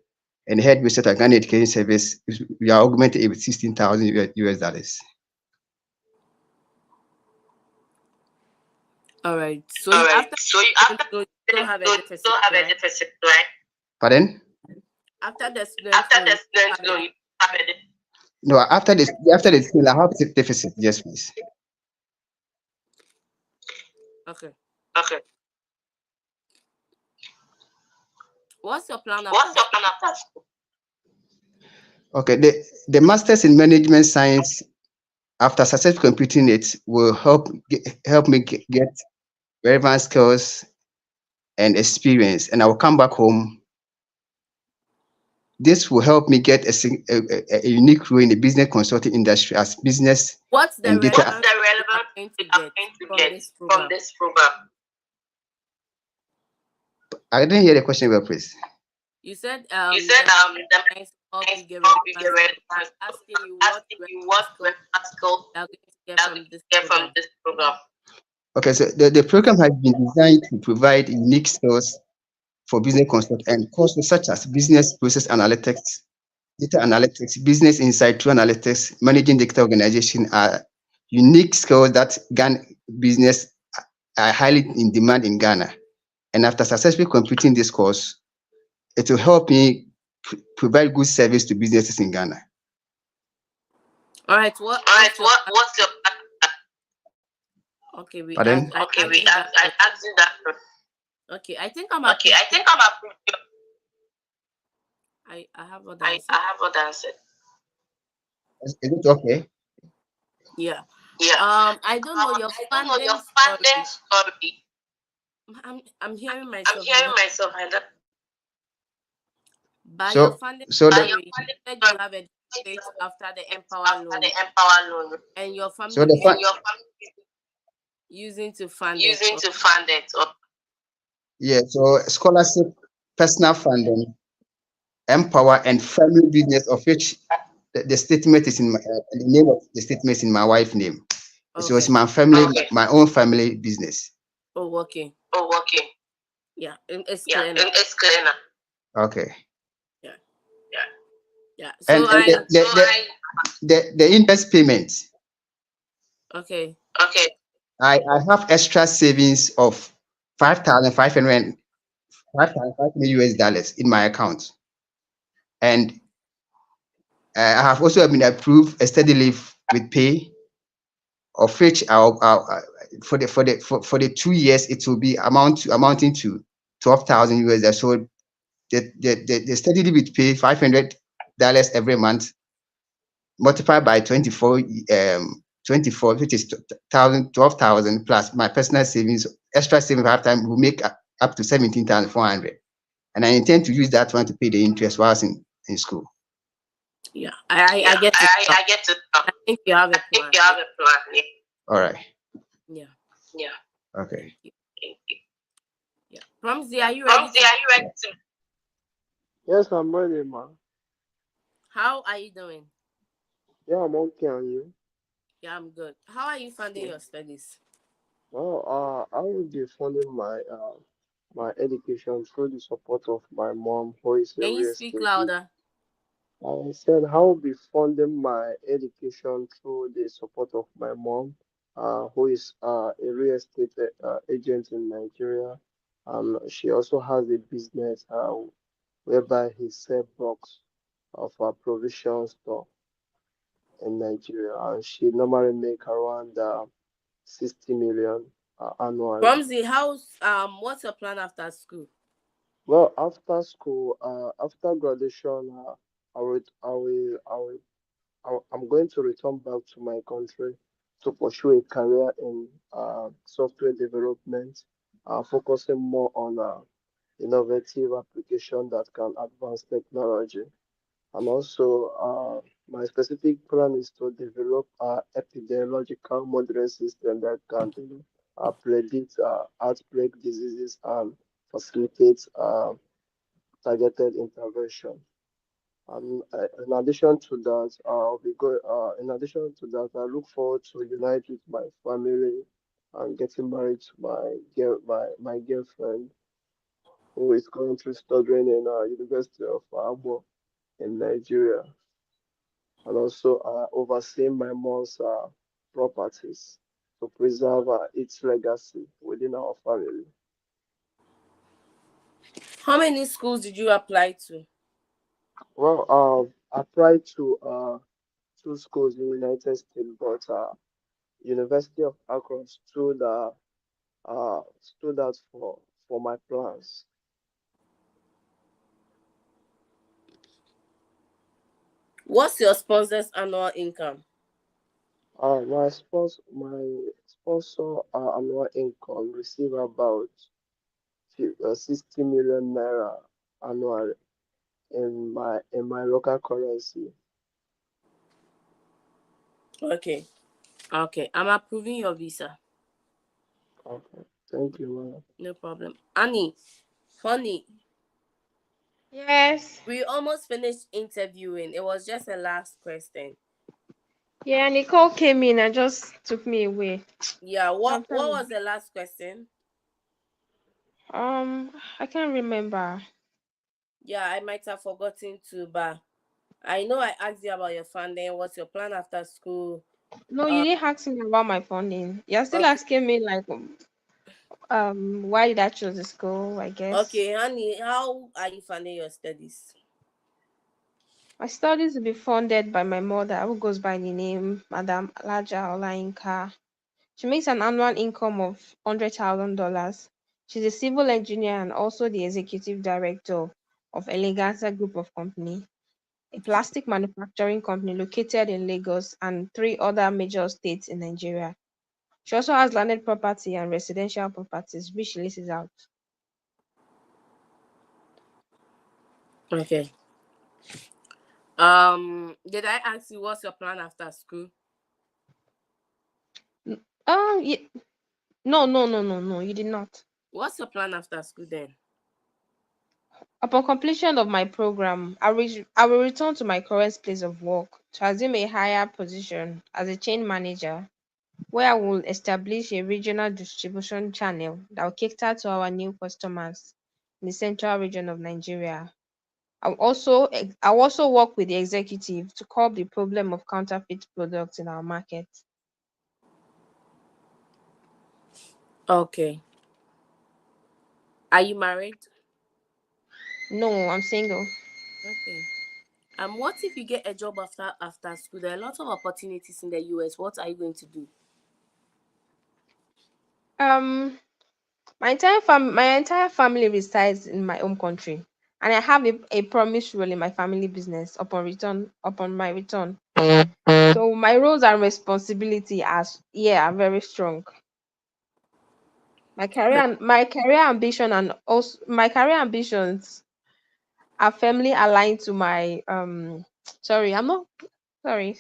and head researcher at Ghana Education Service, we are augmented it with 16,000 US dollars. All right. So All you right. after So you, student after loan, you don't student have a loan, you deficit, don't have a right? deficit, right? Pardon? After the student After loan, the you don't student have a loan, deficit. you have a deficit. No, after the school, I have a deficit. Yes, please. Okay. Okay. What's your plan after What's your school? plan after school? Okay, the Masters in Management Science, after successfully completing it, will help me get relevant skills and experience, and I will come back home. This will help me get a unique role in the business consulting industry as business What's the and data. What's relevant the you are relevant going you to are get going to from get this from program? this program? I didn't hear the question well, please. You said You said the the science will help science you get help you get relevant skills. I'm relevant skills. asking I'm you what asking you relevant what skills relevant skills you are going to get that we from this get from program. this program. Okay, so the program has been designed to provide unique skills for business consult and courses such as business process analytics, data analytics, business insight through analytics, managing data organization are unique skills that Ghana business are highly in demand in Ghana. And after successfully completing this course, it will help me provide good service to businesses in Ghana. All right. All right, What's your plan? what's your Okay, we asked. pardon? I Okay, asked you that I question. asked you that. Okay, I think I'm Okay, approved. I think I'm approved. I have all the answers. I have all the answers. Is it okay? Yeah. Yeah. I don't know your I don't know your funding funding story. story. I'm hearing I'm myself. I hearing don't. myself. I don't. By your So, funding so the story, you said you have a deficit after the Empower after the loan, empower loan, and your so family the is fund your family is using to fund it. using Or, to fund it. Or, yeah, so scholarship, personal funding, empower, and family business, of which the statement is in the name of the statement is in my wife's name. So it's okay. my family, my own family business. Oh, okay. Oh, okay. Yeah, it's Yeah, clear now. it's clear now. Okay. Yeah, Yeah. yeah. And, So and I the interest payment, okay. okay, I have extra savings of 5,500 US dollars in my account. And I have also been approved a study leave with pay, of which for the 2 years it will be amounting to 12,000 US dollars. So the study leave with pay $500 every month multiplied by 24, which is 12,000 plus my personal savings, extra savings half time will make up to 17,400. And I intend to use that one to pay the interest whilst in school. Yeah, I get it now. I get to know. I think you have I a think plan. you have a plan. Yeah. All right. Yeah. Yeah. Okay. Thank you. Thank you. Yeah. Promsy, are you ready Ramsey, to? are you ready to? Yes, I'm ready, man. How are you doing? Yeah, I'm okay on you. Yeah, I'm good. How are you funding Yeah. your studies? Well, I will be funding my education through the support of my mom, who is a Can you real speak estate. louder? I said I will be funding my education through the support of my mom, who is a real estate agent in Nigeria. She also has a business whereby he sells blocks of a provision store in Nigeria, and she normally make around 60 million annually. From the house, what's your plan after school? Well, after school, after graduation, I'm going to return back to my country to pursue a career in software development, focusing more on innovative application that can advance technology. And also, my specific plan is to develop an epidemiological modeling system that can, predict outbreak diseases and facilitate targeted intervention. And in addition to that, I'll be go. In addition to that, I look forward to unite with my family and getting married to my girlfriend, who is currently studying in University of Abo in Nigeria, and also overseeing my mom's properties to preserve its legacy within our family. How many schools did you apply to? Well, I applied to two schools in the United States, but University of Akron stood out for my plans. What's your sponsor's annual income? My sponsor annual income receive about 60 million naira annually in my local currency. Okay. Okay. I'm approving your visa. Okay, thank you, man. No problem. Annie, honey, Yes. we almost finished interviewing. It was just a last question. Yeah, Nicole came in and just took me away. Yeah, what Sometimes. was the last question? I can't remember. Yeah, I might have forgotten to, but I know I asked you about your funding. What's your plan after school? No, you Uh, didn't ask me about my funding. You're still okay, asking me like why did I choose the school, I guess. okay, honey, how are you funding your studies? My studies will be funded by my mother, who goes by the name Madam Alaja Olainka. She makes an annual income of $100,000. She's a civil engineer and also the executive director of Eleganza Group of Company, a plastic manufacturing company located in Lagos and three other major states in Nigeria. She also has landed property and residential properties, which she leases out. Okay. Did I ask you what's your plan after school? Ye- no, no, no, no, no, you did not. What's your plan after school then? Upon completion of my program, I will return to my current place of work to assume a higher position as a chain manager, where I will establish a regional distribution channel that will cater to our new customers in the central region of Nigeria. I'll also work with the executive to curb the problem of counterfeit products in our market. Okay. Are you married? No, I'm single. Okay. What if you get a job after school? There are a lot of opportunities in the US. What are you going to do? Um, my entire family resides in my home country, and I have a promised role in my family business upon my return. So my roles and responsibility as are very strong. My career ambitions are firmly aligned to my sorry, I'm not sorry.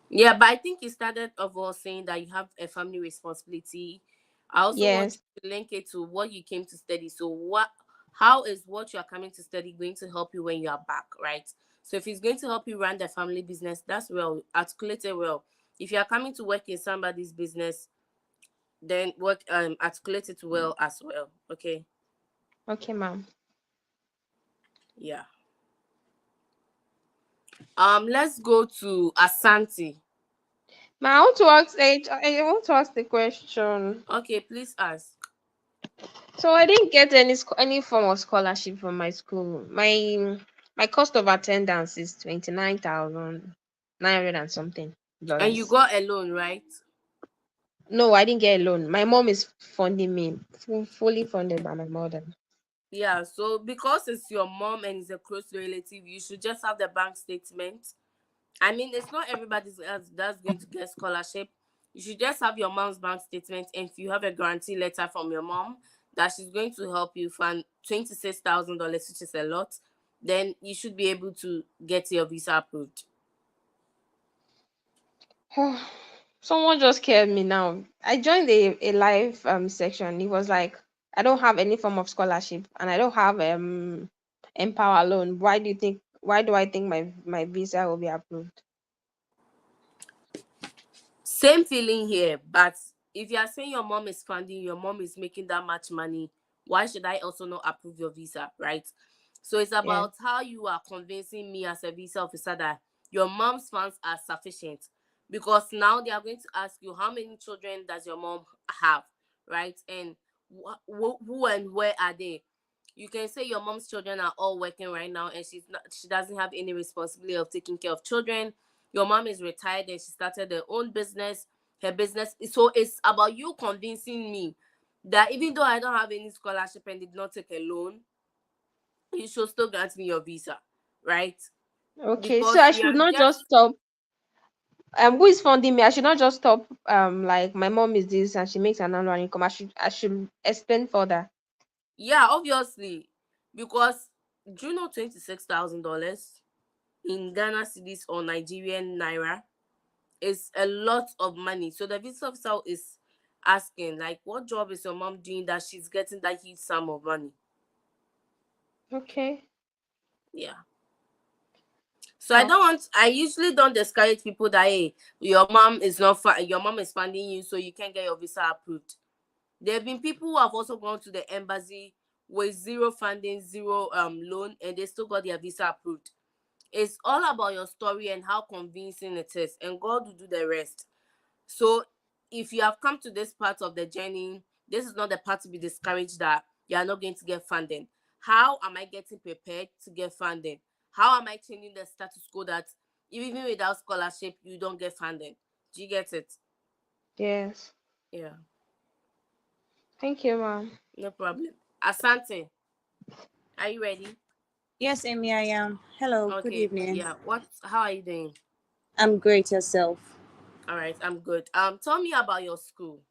Yeah, but I think you started off all saying that you have a family responsibility. I also want Yes. you to link it to what you came to study. So how is what you are coming to study going to help you when you are back, right? So if it's going to help you run the family business, that's well articulated well. If you are coming to work in somebody's business, then work articulate it well as well. Okay. Okay, ma'am. Yeah. Let's go to Asante. Ma, I want to ask. I want to ask the question. Okay, please ask. So I didn't get any form of scholarship from my school. My cost of attendance is 29,900 and something And you dollars. got a loan, right? No, I didn't get a loan. My mom is funding me, fully funded by my mother. Yeah, so because it's your mom and it's a close relative, you should just have the bank statement. I mean, it's not everybody that's going to get scholarship. You should just have your mom's bank statement, and if you have a guarantee letter from your mom that she's going to help you fund $26,000, which is a lot, then you should be able to get your visa approved. Someone just scared me now. I joined a live section. It was like I don't have any form of scholarship and I don't have Empower loan. Why do I think my visa will be approved? Same feeling here, but if you are saying your mom is funding, your mom is making that much money, why should I also not approve your visa, right? So it's Yeah. about how you are convincing me as a visa officer that your mom's funds are sufficient. Because now they are going to ask you how many children does your mom have, right? And who and where are they? You can say your mom's children are all working right now and she doesn't have any responsibility of taking care of children. Your mom is retired and she started her own business. Her business, so it's about you convincing me that even though I don't have any scholarship and did not take a loan, you should still grant me your visa, right? Okay. So Because I we should are not just just, stop. Who is funding me? I should not just stop. Like my mom is this and she makes an annual income. I should explain further. yeah, obviously, because do you know $26,000 in Ghana cedis or Nigerian naira is a lot of money. So the visa officer is asking, like, what job is your mom doing that she's getting that huge sum of money? Okay. Yeah. So I Oh, don't want. I usually don't discourage people that hey, your mom is not your mom is funding you, so you can't get your visa approved. There have been people who have also gone to the embassy with zero funding, zero loan, and they still got their visa approved. It's all about your story and how convincing it is, and God will do the rest. So if you have come to this part of the journey, this is not the part to be discouraged that you are not going to get funding. How am I getting prepared to get funding? How am I changing the status quo that even without scholarship, you don't get funding? Do you get it? yes. Yeah, Thank you, ma'am. no problem. Asante, are you ready? Yes, Amy, I am. Hello, good Okay, evening. yeah. How are you doing? I'm great yourself. All right, I'm good. Tell me about your school.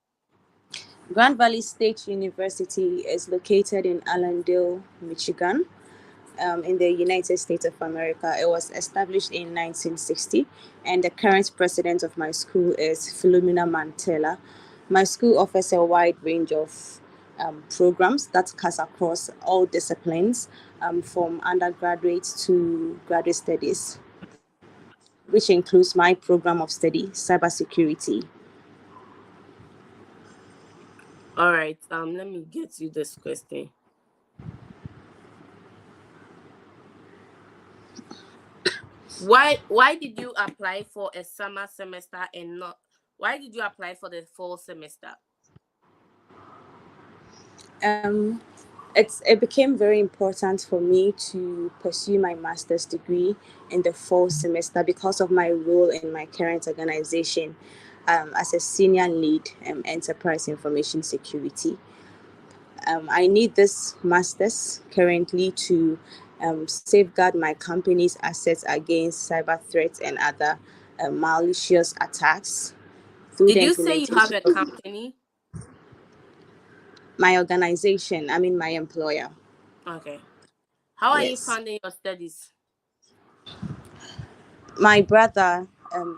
Grand Valley State University is located in Allendale, Michigan, in the United States of America. It was established in 1960, and the current president of my school is Philomena Mantella. My school offers a wide range of programs that cuts across all disciplines, from undergraduate to graduate studies, which includes my program of study, cybersecurity. All right. Let me get you this question. Why did you apply for a summer semester and not why did you apply for the fall semester? Um, it became very important for me to pursue my master's degree in the fall semester because of my role in my current organization, as a senior lead, enterprise information security. I need this master's currently to safeguard my company's assets against cyber threats and other malicious attacks through Did the you say you have implementation a of company? my organization, I mean my employer. Okay. How are you Yes. funding your studies? My brother,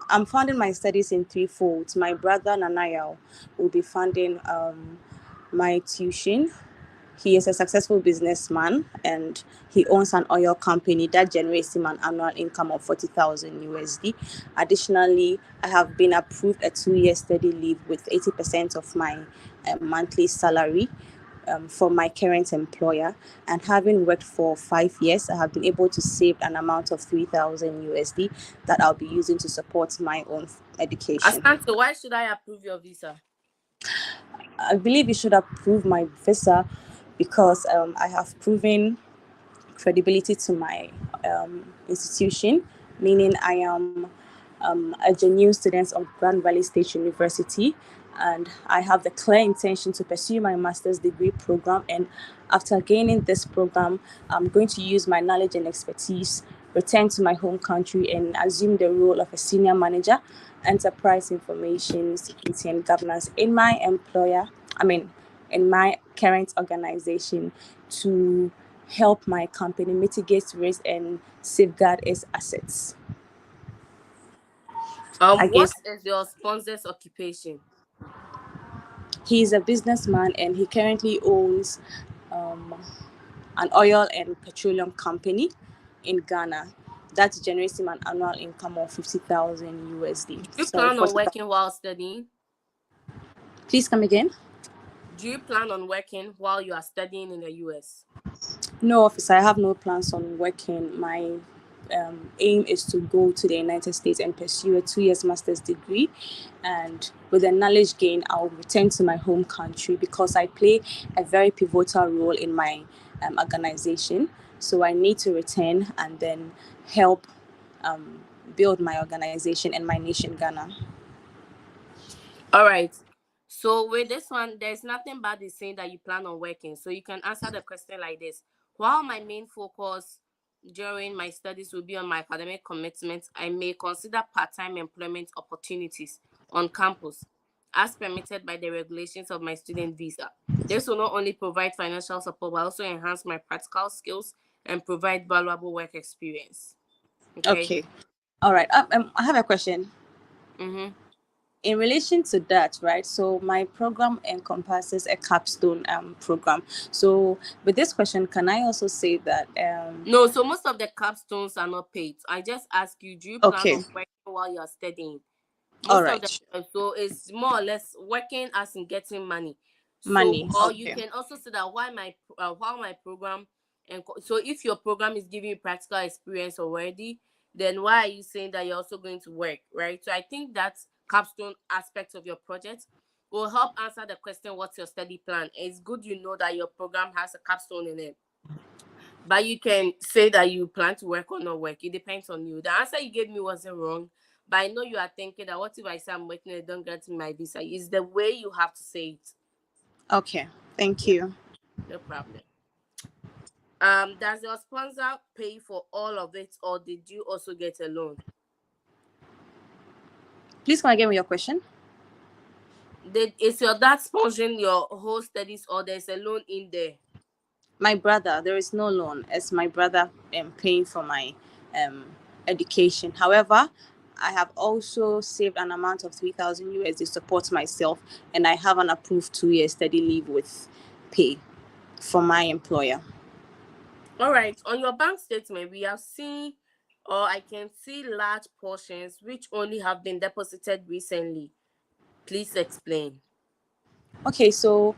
I'm funding my studies in three folds. My brother Nanayao will be funding my tuition. He is a successful businessman and he owns an oil company that generates him an annual income of 40,000 USD. Additionally, I have been approved a 2 year study leave with 80% of my monthly salary for my current employer. And having worked for 5 years, I have been able to save an amount of 3,000 USD that I'll be using to support my own education. Asante, why should I approve your visa? I believe you should approve my visa because I have proven credibility to my institution, meaning I am a genuine student of Grand Valley State University, and I have the clear intention to pursue my master's degree program. And after gaining this program, I'm going to use my knowledge and expertise, return to my home country, and assume the role of a senior manager, enterprise information security and governance in my employer. I mean, in my current organization to help my company mitigate risk and safeguard its assets. I What guess is your sponsor's occupation? he is a businessman and he currently owns um, an oil and petroleum company in Ghana that generates him an annual income of 50,000 USD. Do you Sorry, plan on 40,000. working while studying? Please come again. Do you plan on working while you are studying in the US? No, officer, I have no plans on working. My aim is to go to the United States and pursue a 2 years master's degree. And with the knowledge gain, I'll return to my home country because I play a very pivotal role in my organization. So I need to return and then help um, build my organization and my nation, Ghana. All right. So with this one, there's nothing bad in saying that you plan on working. So you can answer the question like this. While my main focus during my studies will be on my academic commitments, I may consider part-time employment opportunities on campus as permitted by the regulations of my student visa. This will not only provide financial support, but also enhance my practical skills and provide valuable work experience. Okay. Okay. All right. I have a question. Mm-hmm. In relation to that, right? So my program encompasses a capstone program. So with this question, can I also say that No, so most of the capstones are not paid. I just ask you, do you plan okay, on working while you're studying? all Most of the right, so it's more or less working as in getting money. So money. or you Okay, can also say that while my program and so if your program is giving you practical experience already, then why are you saying that you're also going to work, right? So I think that capstone aspect of your project will help answer the question, what's your study plan? It's good you know that your program has a capstone in it, but you can say that you plan to work or not work. It depends on you. The answer you gave me wasn't wrong, but I know you are thinking that what if I say I'm working and I don't get my visa? It's the way you have to say it. okay. Thank Yeah, you. no problem. Does your sponsor pay for all of it, or did you also get a loan? Please come again with your question. Is your dad sponsoring your whole studies, or there's a loan in there? My brother, there is no loan. It's my brother paying for my um education. However, I have also saved an amount of 3,000 USD to support myself, and I have an approved 2 year study leave with pay from my employer. All right. On your bank statement, we have seen, or I can see large portions which only have been deposited recently. Please explain. Okay, so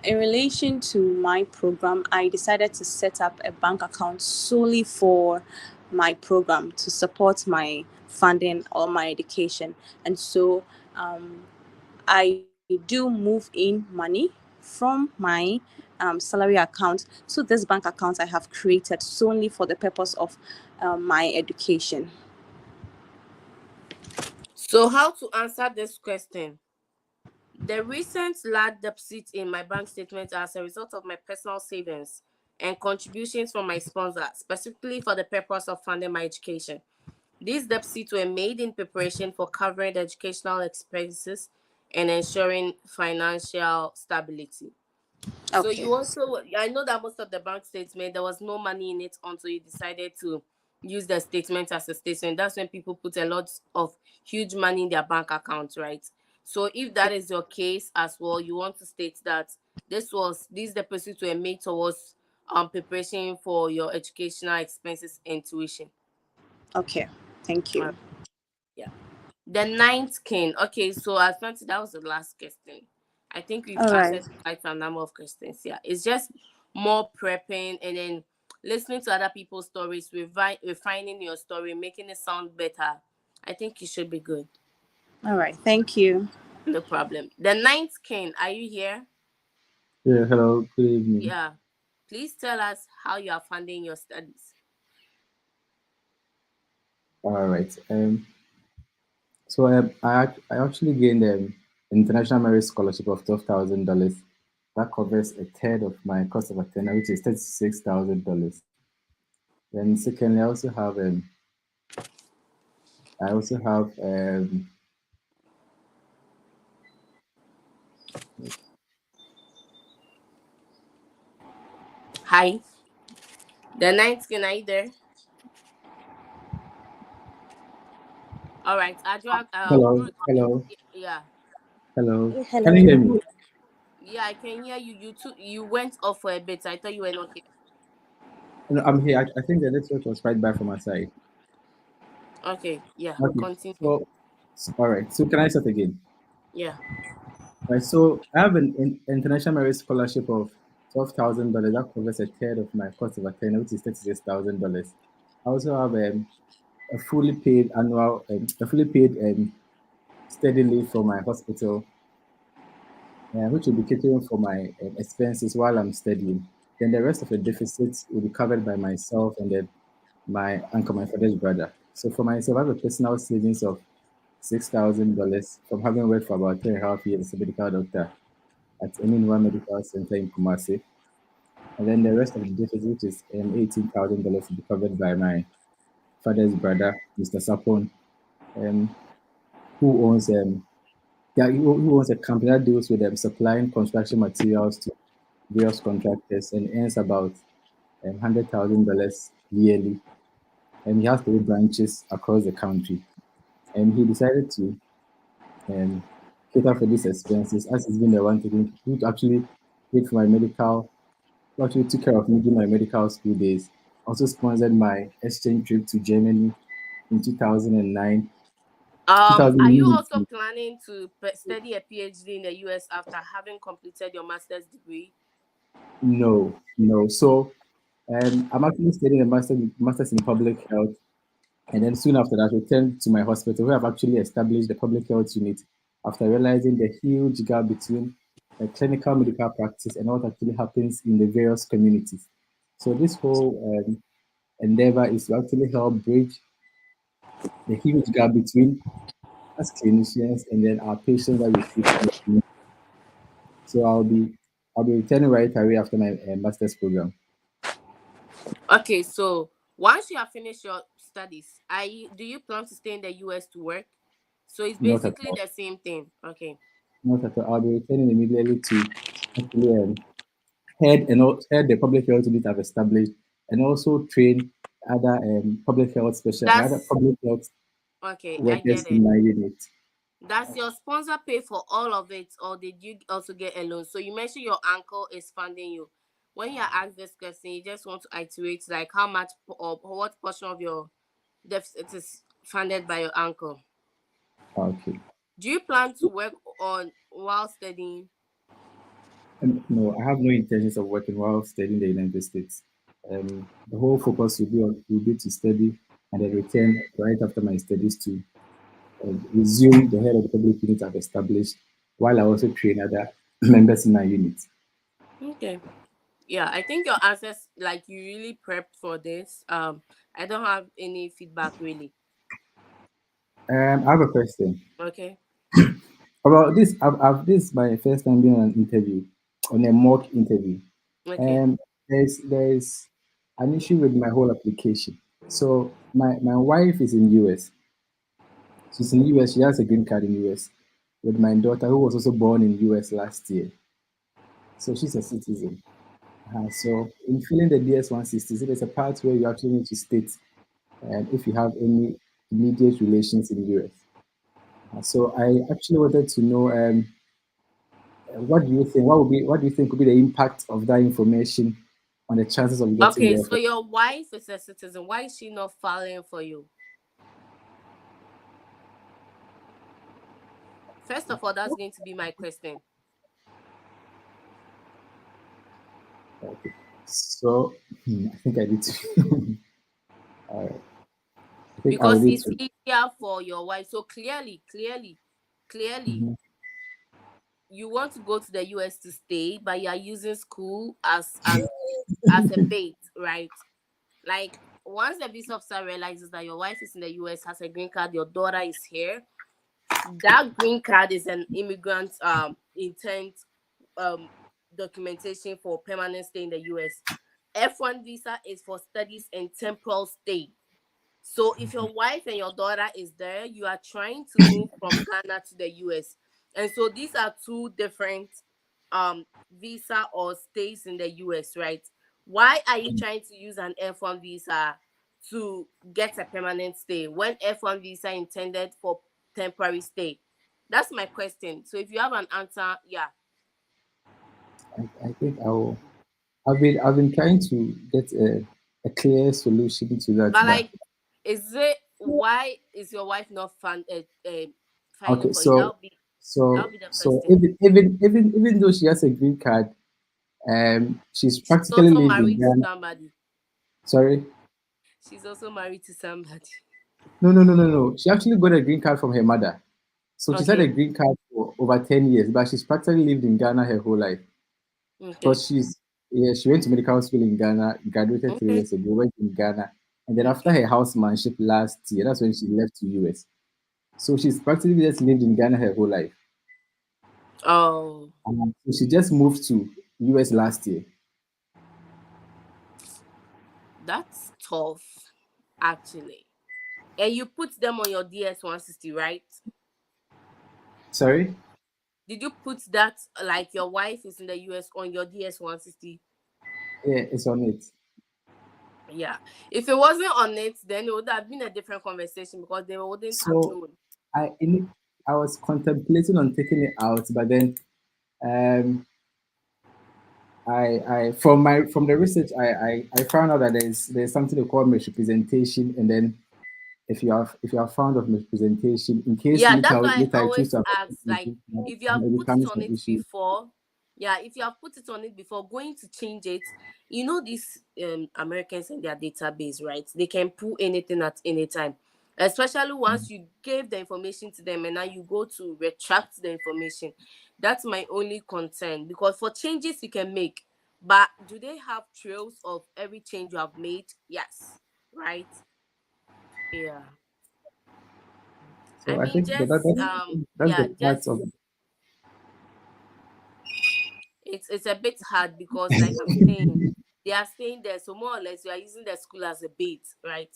in relation to my program, I decided to set up a bank account solely for my program to support my funding or my education. And so I do move in money from my salary account to this bank account I have created solely for the purpose of my education. So, how to answer this question? The recent large deficit in my bank statement are as a result of my personal savings and contributions from my sponsor, specifically for the purpose of funding my education. These deficits were made in preparation for covering the educational expenses and ensuring financial stability. So Okay. you also, I know that most of the bank statement, there was no money in it until you decided to use the statement as a statement. That's when people put a lot of huge money in their bank account, right? So if that is your case as well, you want to state that These deposits were made towards preparation for your educational expenses and tuition. Okay. Thank Uh, you. yeah. The ninth king. Okay, so I thought that was the last question. I think we've All right. answered quite a number of questions. Yeah, it's just more prepping and then listening to other people's stories, refining your story, making it sound better. I think you should be good. All right. Thank you. No problem. The ninth king. Are you here? Yeah, hello, good evening. Yeah. Please tell us how you are funding your studies. All right. I actually gained an international merit scholarship of $12,000. That covers a third of my cost of attendance, which is $36,000. Then secondly, I also have Hi. The ninth king. Are you there? All right. Adra, hello, Ruth. hello, Yeah. hello. Can you Hello. hear me? Yeah, I can hear you. You went off for a bit. I thought you were not here. No, I'm here. I think the network was quite bad from my side. Okay, yeah. Okay. Continue. All right. So can I start again? Yeah. Right, so I have an international merit scholarship of $12,000. That covers a third of my cost of attendance, which is $36,000. I also have a fully paid study leave from my hospital, which will be catering for my expenses while I'm studying. Then the rest of the deficits will be covered by myself and then my uncle, my father's brother. So for myself, I have a personal savings of $6,000 from having worked for about 3.5 years as a medical doctor at Eminwa Medical Center in Kumasi. And then the rest of the deficit, which is $18,000, will be covered by my father's brother, Mr. Sapon, um, who owns who owns a company that deals with supplying construction materials to various contractors and earns about $100,000 yearly. And he has 3 branches across the country. And he decided to um, cater for these expenses as he's been the one who actually paid for my medical who actually took care of me during my medical school days. Also sponsored my exchange trip to Germany in 2009, Are you also 2019. planning to study a PhD in the US after having completed your master's degree? No, no. So I'm actually studying a master's in public health, and then soon after that, returned to my hospital where I've actually established the public health unit after realizing the huge gap between clinical medical practice and what actually happens in the various communities. So this whole endeavor is to actually help bridge the huge gap between as clinicians and then our patients that we treat in the clinic. So I'll be returning right away after my master's program. Okay, so once you have finished your studies, do you plan to stay in the US to work? So it's Not at basically all. the same thing. Okay. Not at all. I'll be returning immediately to actually head the public health unit I've established and also train other That's public health okay, I workers get in it. my unit. Does your sponsor pay for all of it, or did you also get a loan? So you mentioned your uncle is funding you. When you are asked this question, you just want to iterate like how much or what portion of your deficit is funded by your uncle. Okay. Do you plan to work on while studying? No, I have no intentions of working while studying in the United States. The whole focus will be to study and then return right after my studies to resume the head of the public unit I've established while I also train other members in my unit. Okay. Yeah, I think your answers like you really prepped for this. I don't have any feedback really. I have a question Okay. about this. This is my first time being on an interview, on a mock interview. Okay. Um, there's an issue with my whole application. So my wife is in US. She's in US. She has a green card in US. With my daughter, who was also born in US last year, so she's a citizen. So in filling the DS-160, so there's a part where you actually need to state if you have any immediate relations in the US. So I actually wanted to know What do you think? What do you think would be the impact of that information on the chances of getting Okay, the so effort? your wife is a citizen. Why is she not filing for you? First of all, that's going to be my question. Okay. So I think I need to. I think I will Because need it's to. easier for your wife. So clearly, Mhm. you want to go to the US to stay, but you are using school as a bait, right? Like once the visa officer realizes that your wife is in the US, has a green card, your daughter is here, that green card is an immigrant intent um documentation for permanent stay in the US. F1 visa is for studies and temporal stay. So if your wife and your daughter is there, you are trying to move from Ghana to the US. And so these are two different visa or stays in the US, right? Why are you trying to use an F1 visa to get a permanent stay when F1 visa intended for temporary stay? That's my question. So if you have an answer, yeah. I think I will. I've been trying to get a clear solution to that, But but like, is it why is your wife not filing okay. for you? So That'll so be the so question. even though she has a green card, she's She's practically also lived in married to Ghana. somebody. Sorry. She's also married to somebody. No. She actually got a green card from her mother. So she's had a Okay. green card for over 10 years, but she's practically lived in Ghana her whole life. Okay. Because she went to medical school in Ghana, graduated three Okay. years ago, went in Ghana, and then after Okay. her housemanship last year, that's when she left to US. So she's practically just lived in Ghana her whole life. Oh, So she just moved to US last year. that's tough, actually. And you put them on your DS 160, right? Sorry? Did you put that like your wife is in the US on your DS 160? Yeah, it's on it. Yeah. If it wasn't on it, then it would have been a different conversation because they wouldn't have So known. I in, I was contemplating on taking it out, but then um, from the research I found out that there's something they call misrepresentation, and then if you are fond of misrepresentation, in case Yeah, that's why later I I choose always to ask, like, if you have it put it becomes on an it issue. before, yeah, if you have put it on it before going to change it, you know these Americans and their database, right? They can pull anything at any time. Especially once you gave the information to them and now you go to retract the information. That's my only concern because for changes you can make, but do they have trails of every change you have made? Yes, right? Yeah. I So I mean, think that, just that's yeah, the part of just it's a bit hard because like I'm saying, they are staying there, so more or less you are using the school as a bait, right?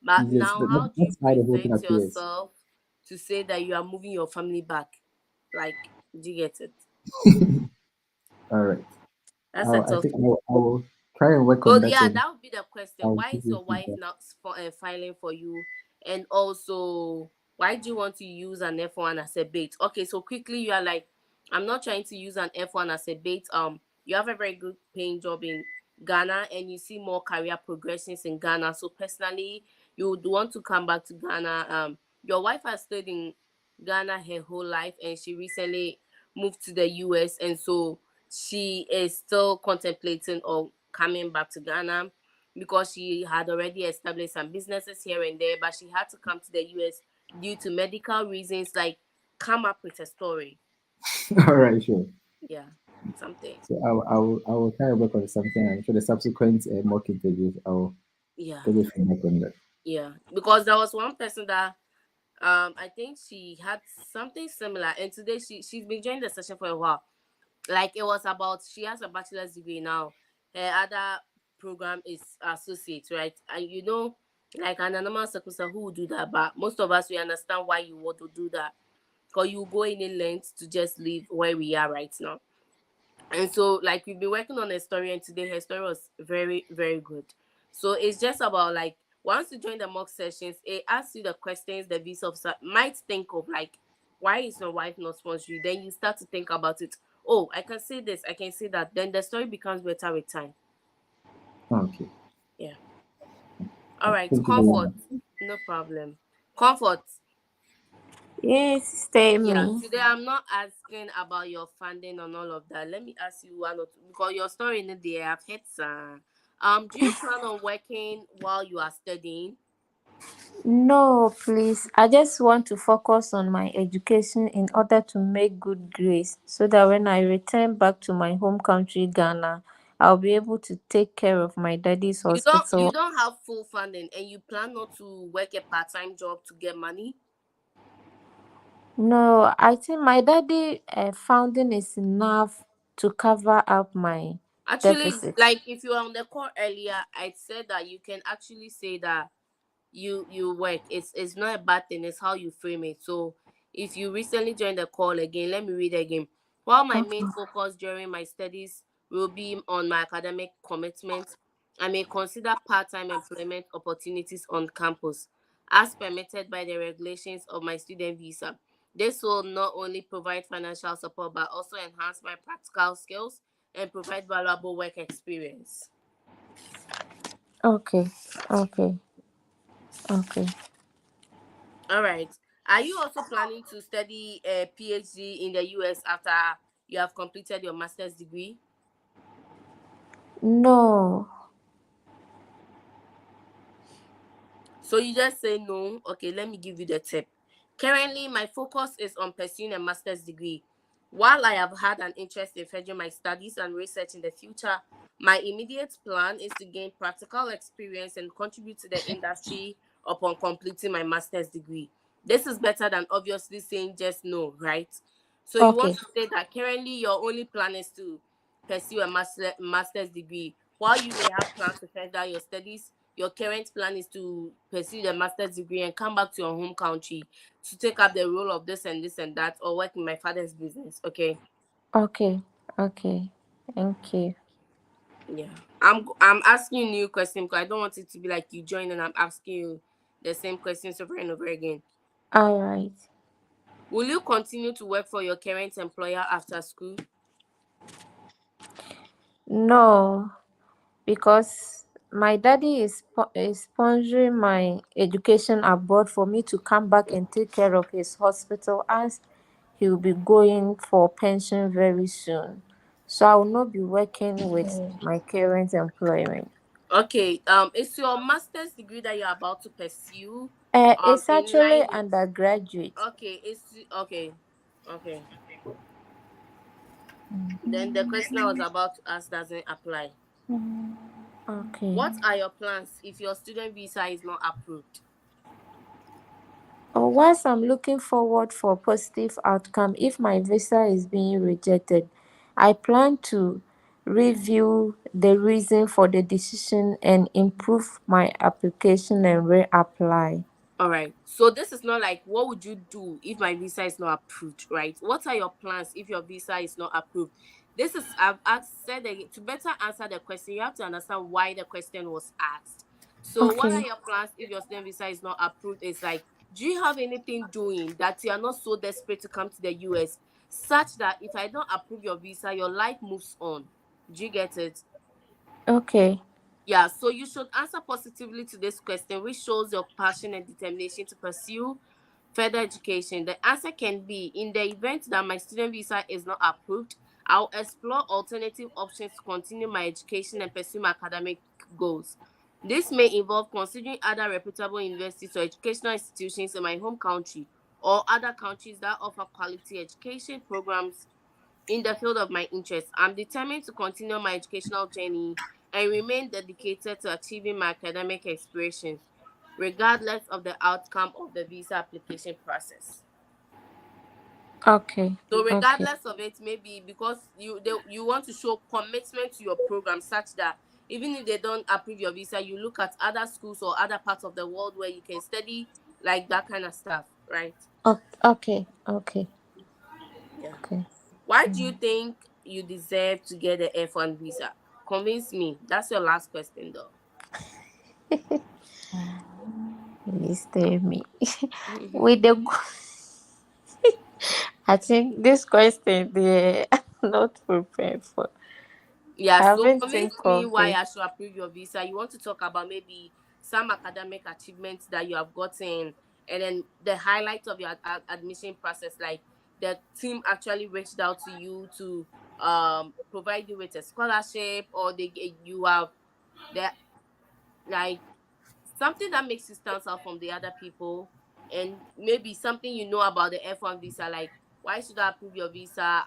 But yes, now how do you that's how the whole thing present appears. yourself to say that you are moving your family back? Like, do you get it? All right. That's a I tough. think I will try and work So on that, yeah, and that would be the question. I'll Why give is you your wife feedback. not filing for you? And also, why do you want to use an F1 as a bait? Okay, so quickly you are like, I'm not trying to use an F1 as a bait. You have a very good paying job in Ghana, and you see more career progressions in Ghana. So personally, you would want to come back to Ghana. Your wife has stayed in Ghana her whole life, and she recently moved to the US, and so she is still contemplating on coming back to Ghana because she had already established some businesses here and there, but she had to come to the US due to medical reasons. Like, come up with a story. All right, sure. Yeah, something. So I will try and work on something. I'm sure the subsequent mock interviews I'll Yeah, give you feedback on that. yeah. Because there was one person that I think she had something similar, and today she's been joining the session for a while. Like it was about she has a bachelor's degree now. Her other program is associate, right? And you know, like an normal circumstance, who would do that? But most of us we understand why you want to do that. Because you go any length to just live where we are right now. And so like we've been working on a story and today her story was very, very good. So it's just about like once you join the mock sessions, it asks you the questions the visa officer might think of like Why is your wife not sponsoring you? Then you start to think about it. Oh, I can say this, I can say that. Then the story becomes better with time. Okay. Yeah. All right. Thank you very Comfort. much. No problem. Comfort. Yes, tell Yeah. me. Today I'm not asking about your funding and all of that. Let me ask you one or two because your story in the I've heard some. Do you plan on working while you are studying? No, please. I just want to focus on my education in order to make good grades so that when I return back to my home country, Ghana, I'll be able to take care of my daddy's You hospital. don't have full funding and you plan not to work a part-time job to get money? No, I think my daddy funding is enough to cover up my Actually, deficit. like if you were on the call earlier, I said that you can actually say that you work. It's not a bad thing, it's how you frame it. So if you recently joined the call again, let me read again. While my main Okay. focus during my studies will be on my academic commitment, I may consider part-time employment opportunities on campus as permitted by the regulations of my student visa. This will not only provide financial support but also enhance my practical skills and provide valuable work experience. Okay. Okay. Okay. All right. Are you also planning to study a PhD in the US after you have completed your master's degree? No. So you just say no. Okay, let me give you the tip. Currently, my focus is on pursuing a master's degree. While I have had an interest in furthering my studies and research in the future, my immediate plan is to gain practical experience and contribute to the industry upon completing my master's degree. This is better than obviously saying just no, right? So you want Okay. to say that currently your only plan is to pursue a master's degree. While you may have plans to further your studies, your current plan is to pursue the master's degree and come back to your home country to take up the role of this and that or work in my father's business. Okay. Okay. Okay. Thank you. Yeah. I'm asking you new question because I don't want it to be like you join and I'm asking you the same questions over and over again. All right. Will you continue to work for your current employer after school? No, because my daddy is sponsoring my education abroad for me to come back and take care of his hospital as he will be going for pension very soon. So I will not be working with my current employment. Okay. Is your master's degree that you're about to pursue It's in actually line with undergraduate. okay, it's okay. Okay. Then the question I was about to ask doesn't apply. Okay. What are your plans if your student visa is not approved? Whilst I'm looking forward for a positive outcome if my visa is being rejected, I plan to review the reason for the decision and improve my application and reapply. All right. So this is not like what would you do if my visa is not approved, right? What are your plans if your visa is not approved? This is I've asked said again, to better answer the question, you have to understand why the question was asked. So what are Okay. your plans if your student visa is not approved? It's like, do you have anything doing that you are not so desperate to come to the US such that if I don't approve your visa, your life moves on? Do you get it? Okay. Yeah, so you should answer positively to this question, which shows your passion and determination to pursue further education. The answer can be in the event that my student visa is not approved, I'll explore alternative options to continue my education and pursue my academic goals. This may involve considering other reputable universities or educational institutions in my home country or other countries that offer quality education programs in the field of my interest. I'm determined to continue my educational journey and remain dedicated to achieving my academic aspirations, regardless of the outcome of the visa application process. Okay. So, Okay. regardless of it, maybe because you want to show commitment to your program, such that even if they don't approve your visa, you look at other schools or other parts of the world where you can study like that kind of stuff, right? Okay. Okay. Yeah. Okay. Why do you think you deserve to get the F1 visa? Convince me. That's your last question, though. Please tell me. With the I think this question they are not prepared for. Yeah, I so haven't convince think me of why it. I should approve your visa. You want to talk about maybe some academic achievements that you have gotten, and then the highlight of your admission process, like the team actually reached out to you to provide you with a scholarship, or you have the, like, something that makes you stand out from the other people, and maybe something you know about the F1 visa, like why should I approve your visa?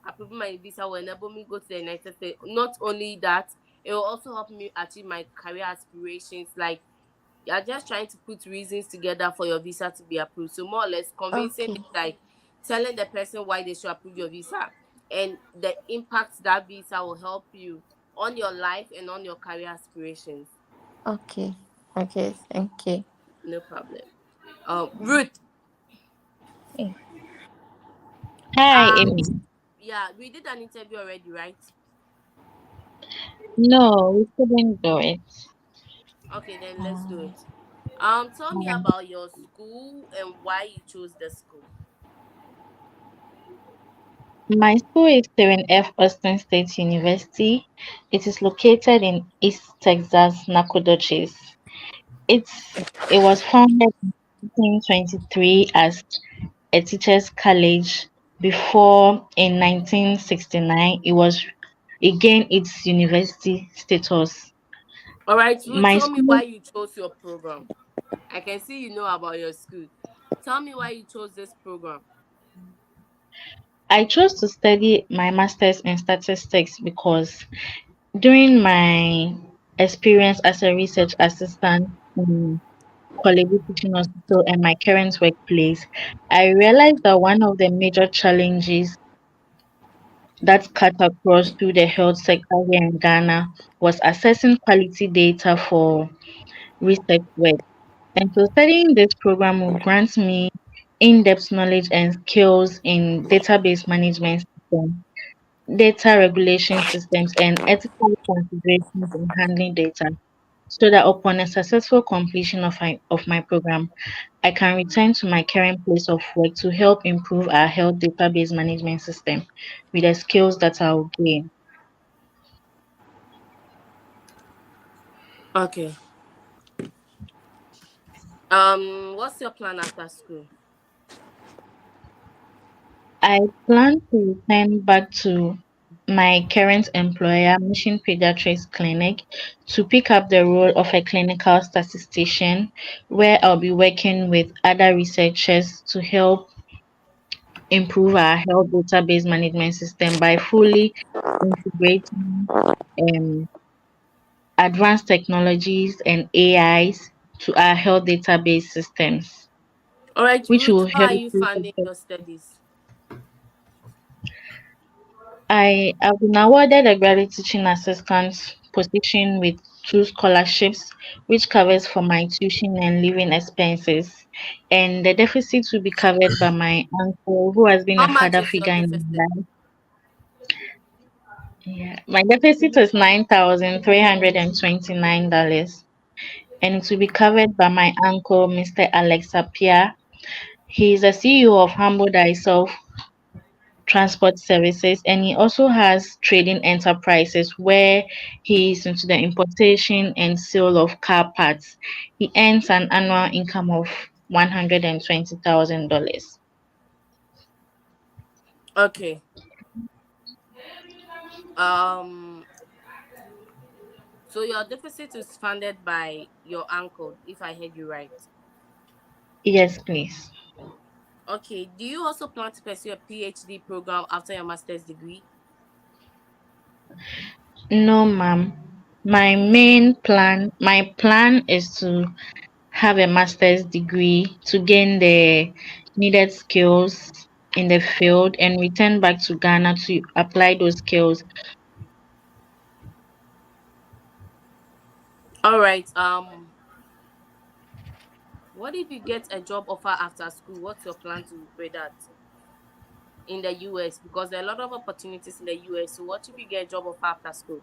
Approving my visa will enable me to go to the United States. Not only that, it will also help me achieve my career aspirations. Like, you're just trying to put reasons together for your visa to be approved. So more or less convincing Okay, is like telling the person why they should approve your visa, and the impact that visa will help you on your life and on your career aspirations. okay, okay. Thank you. No problem. Ruth. Hi, Um, Amy. yeah, we did an interview already, right? No, we couldn't do it. Okay, then let's do Um, it. Tell me about your school and why you chose the school. My school is 7F Austin State University. It is located in East Texas, Nacogdoches. It was founded in 1923 as a teachers' college before in 1969 it gained its university status. All right, Ruth, My tell me school why you chose your program. I can see you know about your school. Tell me why you chose this program. I chose to study my master's in statistics because during my experience as a research assistant in Quality Teaching Hospital and my current workplace, I realized that one of the major challenges that cut across through the health sector here in Ghana was accessing quality data for research work. And so studying this program will grant me in-depth knowledge and skills in database management systems, data regulation systems, and ethical considerations in handling data, so that upon a successful completion of my program, I can return to my current place of work to help improve our health database management system with the skills that I'll gain. Okay. What's your plan after school? I plan to return back to my current employer, Mission Pediatrics Clinic, to pick up the role of a clinical statistician, where I'll be working with other researchers to help improve our health database management system by fully integrating um, advanced technologies and AIs to our health database systems, All right, which Ruth, will how help. are you funding your studies? Have been awarded a graduate teaching assistant position with two scholarships, which covers for my tuition and living expenses. And the deficit will be covered by my uncle, who has been How a much father is your figure in deficit? my life. Yeah. My deficit is $9,329, and it will be covered by my uncle, Mr. Alex Apia. He is the CEO of Humble Thyself Transport Services, and he also has trading enterprises where he is into the importation and sale of car parts. He earns an annual income of $120,000. Okay. Um, so your deficit is funded by your uncle, if I heard you right. Yes, please. Okay. Do you also plan to pursue a PhD program after your master's degree? No, ma'am. My plan is to have a master's degree to gain the needed skills in the field and return back to Ghana to apply those skills. All right. What if you get a job offer after school? What's your plan to with that in the US? Because there are a lot of opportunities in the US. So what if you get a job offer after school?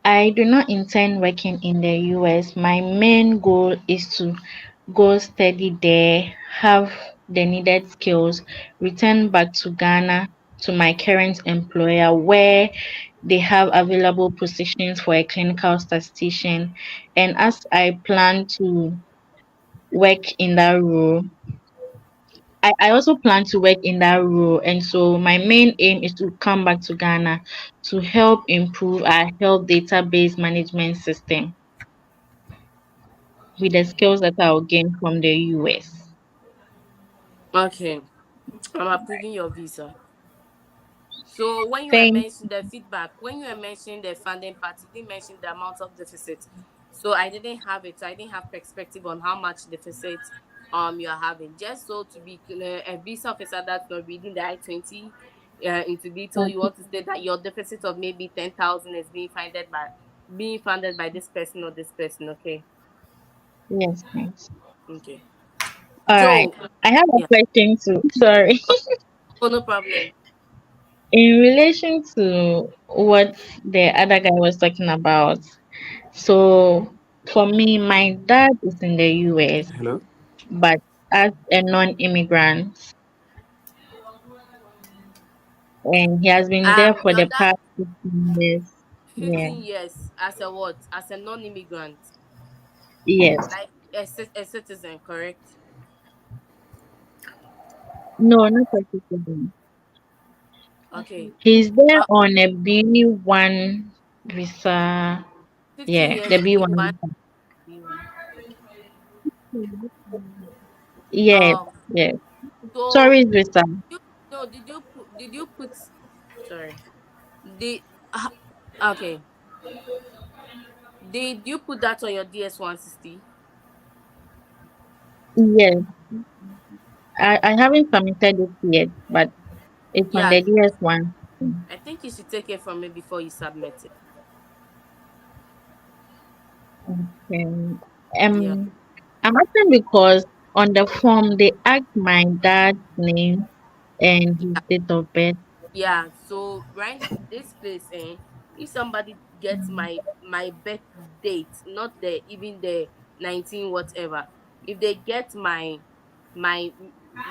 I do not intend working in the US. My main goal is to go study there, have the needed skills, return back to Ghana to my current employer where they have available positions for a clinical statistician. And as I plan to work in that role, I also plan to work in that role. And so my main aim is to come back to Ghana to help improve our health database management system with the skills that I'll gain from the US. Okay, I'm approving your visa. So when you were Thank mentioning the feedback, when you were mentioning the funding part, you didn't mention the amount of deficit. So I didn't have it. So I didn't have perspective on how much deficit you are having. Just so to be a visa officer that's not reading the I-20 into detail, you you. want to say that your deficit of maybe 10,000 is being funded by this person or this person. Okay. Yes, thanks. Okay. All right. Joe. I have a Yeah. question too. Sorry. Oh, no problem. In relation to what the other guy was talking about, so for me, my dad is in the US, Hello. but as a non-immigrant, and he has been there for Your the dad past 15 years. Yeah. 15 years as a what? As a non-immigrant. Yes. Like a citizen, correct? No, not a citizen. Okay. He's there Uh, on a B1 visa. 15 Yeah, the years B1. B1. B1. Okay. Yes, Um. yes. So Tourist visa. you no, did you put sorry. Did okay. Did you put that on your DS 160? Yes, I haven't submitted it yet, but it's on Yeah. the DS1. I think you should take it from me before you submit it. Okay. Yeah. I'm asking because on the form they asked my dad's name and his date of birth. Yeah, so right this place, if somebody gets my birth date, not the even the 19 whatever, if they get my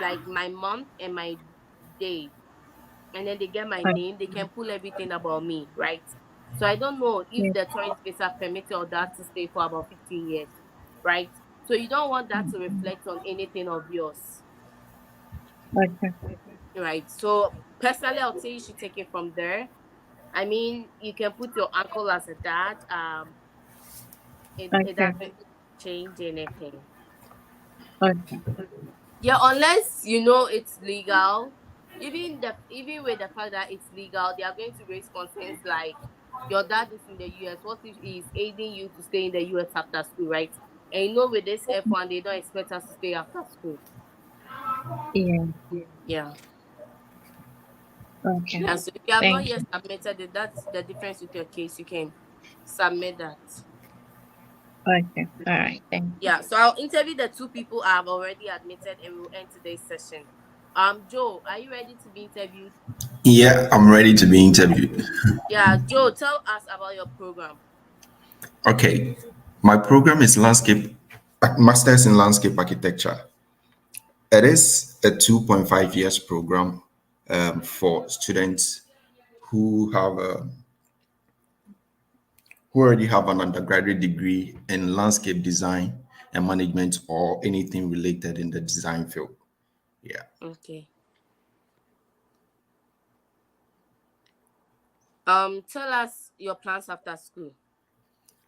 like my month and my day, and then they get my name, they can pull everything about me, right? So I don't know if Okay. the tourist visa permitted or that to stay for about 15 years, right? So you don't want that to reflect on anything of yours, Okay. right? So personally, I'll say you should take it from there. I mean, you can put your uncle as a dad. It Okay. doesn't change anything. Okay. Yeah, unless you know it's legal. Even with the fact that it's legal, they are going to raise concerns like your dad is in the US. What if he's aiding you to stay in the US after school, right? And you know, with this F1, they don't expect us to stay after school. Yeah. Yeah. Okay. Yeah. So if you have not Thank yet you. submitted it, that's the difference with your case. You can submit that. Okay. All right. Thank you. Yeah, so I'll interview the two people I've already admitted and we'll end today's session. Joe, are you ready to be interviewed? Yeah, I'm ready to be interviewed. Yeah, Joe, tell us about your program. Okay, my program is Masters in Landscape Architecture. It is a 2.5 years program for students who have who already have an undergraduate degree in landscape design and management or anything related in the design field. Yeah. Okay. Tell us your plans after school.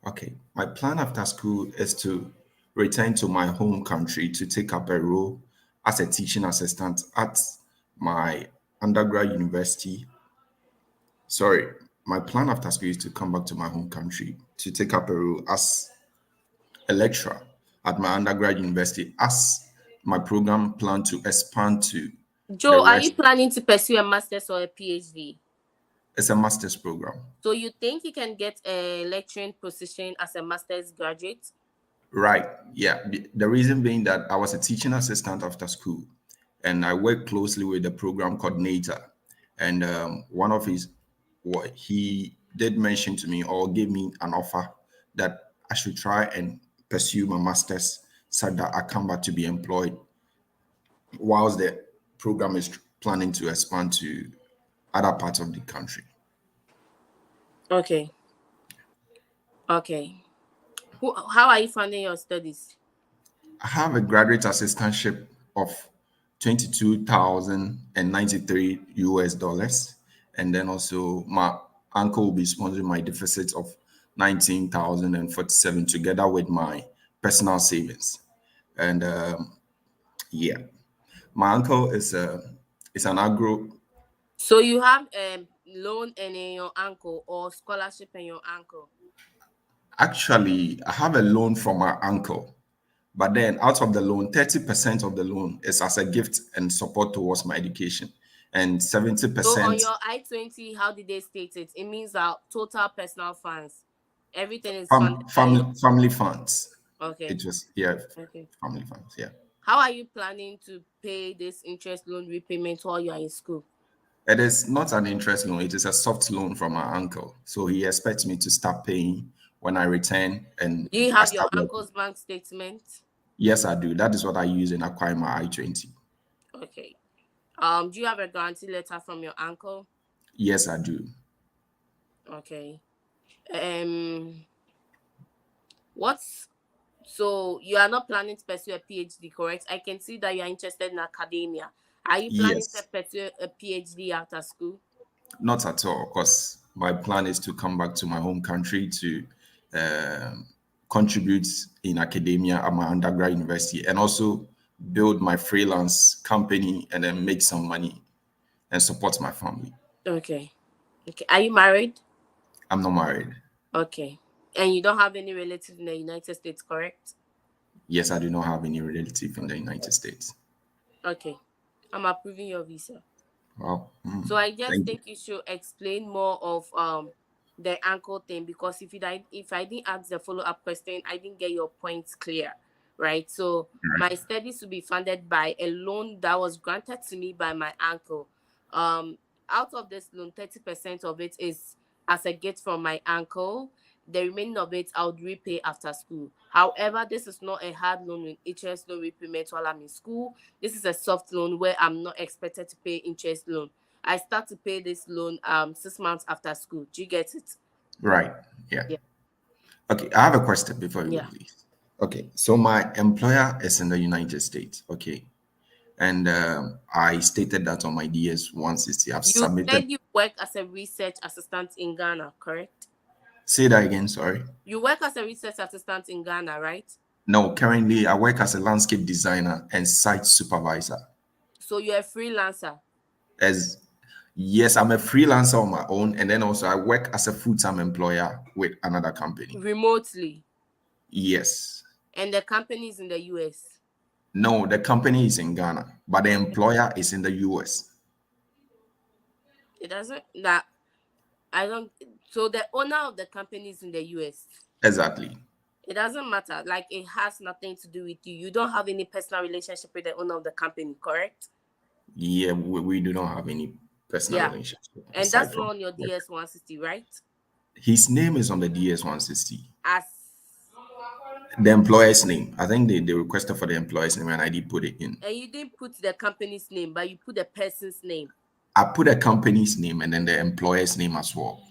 Okay. My plan after school is to return to my home country to take up a role as a teaching assistant at my undergrad university. Sorry, my plan after school is to come back to my home country to take up a role as a lecturer at my undergrad university as my program plan to expand to the Joe, are you rest. planning to pursue a master's or a PhD? It's a master's program. So you think you can get a lecturing position as a master's graduate? Right. Yeah. The reason being that I was a teaching assistant after school and I worked closely with the program coordinator. And one of his, what he did mention to me or gave me an offer that I should try and pursue my master's so that I come back to be employed whilst the program is planning to expand to other parts of the country. Okay. Okay. How are you funding your studies? I have a graduate assistantship of 22,093 US dollars. And then also my uncle will be sponsoring my deficit of 19,047 together with my personal savings. And yeah, my uncle is an agro. So you have loan and your uncle or scholarship and your uncle. Actually, I have a loan from my uncle. But then out of the loan, 30% of the loan is as a gift and support towards my education. And So on 70% your I-20, how did they state it? It means that total personal funds, everything is funded by your. family funds. Okay. It was, yeah, Okay. family funds, yeah. How are you planning to pay this interest loan repayment while you are in school? It is not an interest loan, it is a soft loan from my uncle. So he expects me to start paying when I return and Do you I have your start working. uncle's bank statement? Yes, I do. That is what I use in acquiring my I-20. Okay. Do you have a guarantee letter from your uncle? Yes, I do. Okay. Um, what's so you are not planning to pursue a PhD, correct? I can see that you are interested in academia. Are you planning to Yes, pursue a PhD after school? not at all, because my plan is to come back to my home country to um, contribute in academia at my undergrad university and also build my freelance company and then make some money and support my family. Okay. Okay. Are you married? I'm not married. Okay. And you don't have any relatives in the United States, correct? Yes, I do not have any relative in the United States. Okay. I'm approving your visa. Well, So I just thank you. think you should explain more of the ankle thing, because if I didn't ask the follow up question, I didn't get your points clear, right? So my studies will be funded by a loan that was granted to me by my uncle. Um, Out of this loan, 30% of it is as a gift from my uncle. The remaining of it I would repay after school. However, this is not a hard loan with interest loan repayment while I'm in school. This is a soft loan where I'm not expected to pay interest loan. I start to pay this loan 6 months after school. Do you get it? Right. Yeah. Yeah. Okay. I have a question before you go, Yeah. please. Okay. So my employer is in the United States. Okay. And I stated that on my DS 160. I've You submitted. said you work as a research assistant in Ghana, correct? Say that again. Sorry. You work as a research assistant in Ghana, right? No, currently I work as a landscape designer and site supervisor. So you're a freelancer As yes, I'm a freelancer on my own, and then also I work as a full-time employer with another company. remotely, Yes. and the company is in the US. No, the company is in Ghana, but the employer is in the US. It doesn't that I don't. So the owner of the company is in the US. Exactly. It doesn't matter. Like, it has nothing to do with you. You don't have any personal relationship with the owner of the company, correct? Yeah, we do not have any personal Yeah. relationship And aside that's from not on your work. DS 160, right? His name is on the DS 160. As The employer's name. I think they requested for the employer's name and I did put it in. And you didn't put the company's name, but you put the person's name. I put a company's name and then the employer's name as well.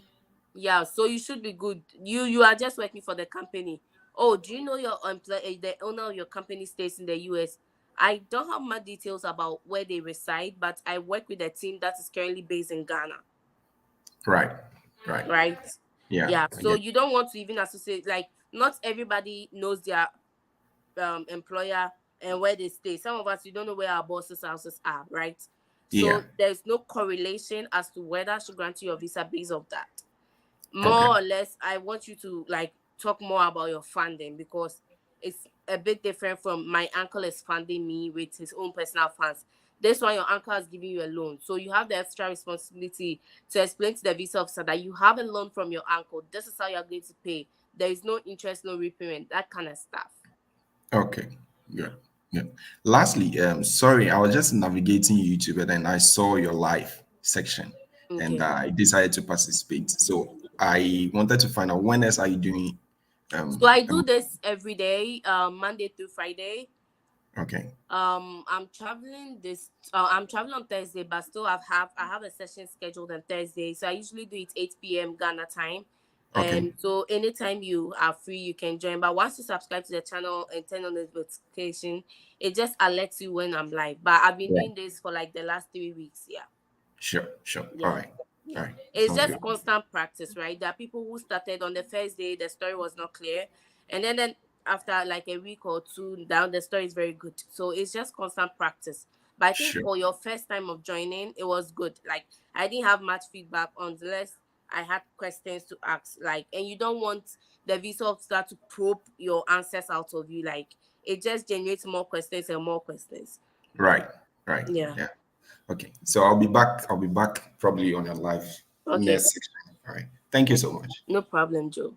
Yeah, so you should be good. You are just working for the company. Oh, do you know your employee, the owner of your company stays in the US? I don't have much details about where they reside, but I work with a team that is currently based in Ghana, Right. Right. right? Yeah, Yeah, I so get you don't want to even associate, like, not everybody knows their employer and where they stay. Some of us, we don't know where our bosses' houses are, right? yeah. So there's no correlation as to whether I should grant you your visa based off that. Okay. More or less, I want you to like talk more about your funding, because it's a bit different from my uncle is funding me with his own personal funds. This one, your uncle is giving you a loan, so you have the extra responsibility to explain to the visa officer that you have a loan from your uncle. This is how you're going to pay. There is no interest, no repayment, that kind of stuff. Okay. Good. Good. Lastly, sorry, I was just navigating YouTube and then I saw your live section and Okay. I decided to participate. So I wanted to find out when else are you doing So I do Um, this every day, Monday through Friday. okay. I'm traveling this. I'm traveling on Thursday, but still I have a session scheduled on Thursday. So I usually do it 8 p.m. Ghana time. Okay. And so anytime you are free, you can join. But once you subscribe to the channel and turn on the notification, it just alerts you when I'm live. But I've been Yeah. doing this for like the last 3 weeks. Yeah. Sure. Sure. All Yeah. right. All Yeah. right. It's Sounds just good. constant practice, right? There are people who started on the first day, the story was not clear. And then after like a week or two down, the story is very good. So it's just constant practice. But I think Sure. for your first time of joining, it was good. Like I didn't have much feedback unless I had questions to ask. Like, and you don't want the visa officer to probe your answers out of you. Like it just generates more questions and more questions. Right. Right. Yeah. Yeah. Okay. So I'll be back. I'll be back probably on a live Okay. next section. All right. Thank you so Okay. much. No problem, Joe.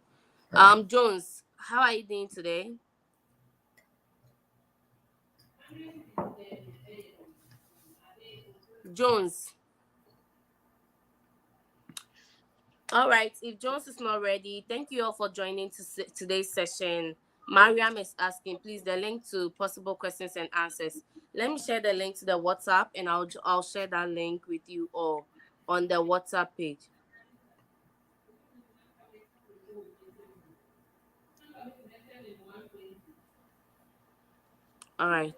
All right. Jones, how are you doing today? Jones. All right. If Jones is not ready, thank you all for joining today's session. Mariam is asking, please, the link to possible questions and answers. Let me share the link to the WhatsApp, and I'll share that link with you all on the WhatsApp page. All right.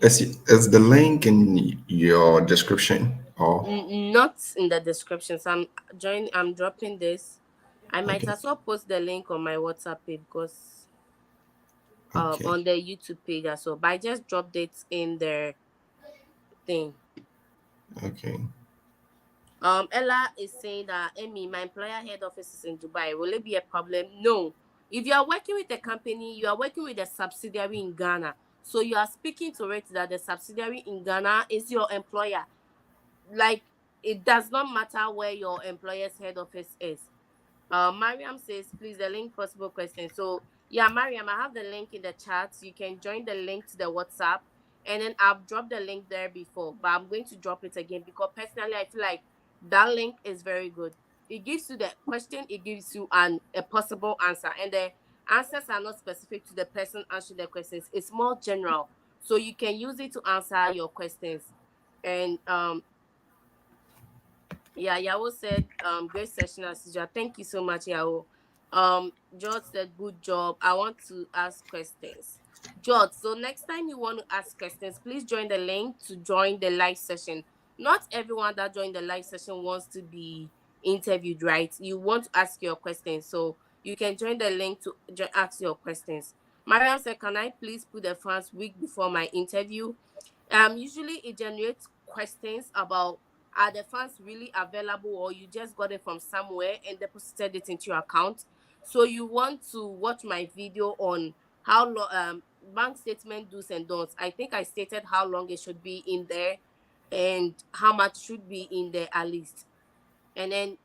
Is the link in your description? Oh, Not in the description. So I'm dropping this. I might okay. as well post the link on my WhatsApp page because Okay. on the YouTube page as well. But I just dropped it in their thing. Okay. Ella is saying that Amy, my employer head office is in Dubai. Will it be a problem? No. If you are working with a company, you are working with a subsidiary in Ghana. So you are speaking to it that the subsidiary in Ghana is your employer. Like it does not matter where your employer's head office is. Mariam says, please, the link possible question. So, yeah, Mariam, I have the link in the chat. You can join the link to the WhatsApp. And then I've dropped the link there before, but I'm going to drop it again because personally, I feel like that link is very good. It gives you the question, it gives you a possible answer. And the answers are not specific to the person answering the questions, it's more general. So you can use it to answer your questions. And yeah, Yao said, great session as usual. Thank you so much, Yao. George said, good job. I want to ask questions. George, so next time you want to ask questions, please join the link to join the live session. Not everyone that joined the live session wants to be interviewed, right? You want to ask your questions, so you can join the link to ask your questions. Mariam said, can I please put the funds week before my interview? Usually it generates questions about are the funds really available or you just got it from somewhere and deposited it into your account. So you want to watch my video on how long bank statement do's and don'ts. I think I stated how long it should be in there and how much should be in there at least. And then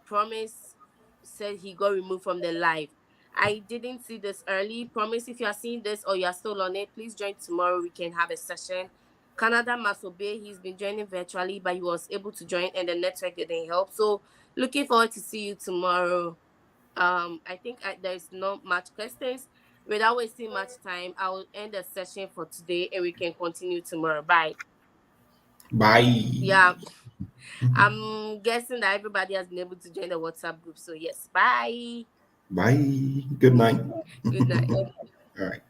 Promise said he got removed from the live. I didn't see this early. Promise, if you are seeing this or you are still on it, please join tomorrow. We can have a session. Canada Masobe, he's been joining virtually, but he was able to join and the network didn't help. So looking forward to see you tomorrow. I think there's not much questions. Without wasting much time, I will end the session for today and we can continue tomorrow. Bye. Bye. Yeah, I'm guessing that everybody has been able to join the WhatsApp group. So yes, bye. Bye. Good night. Good night. All right.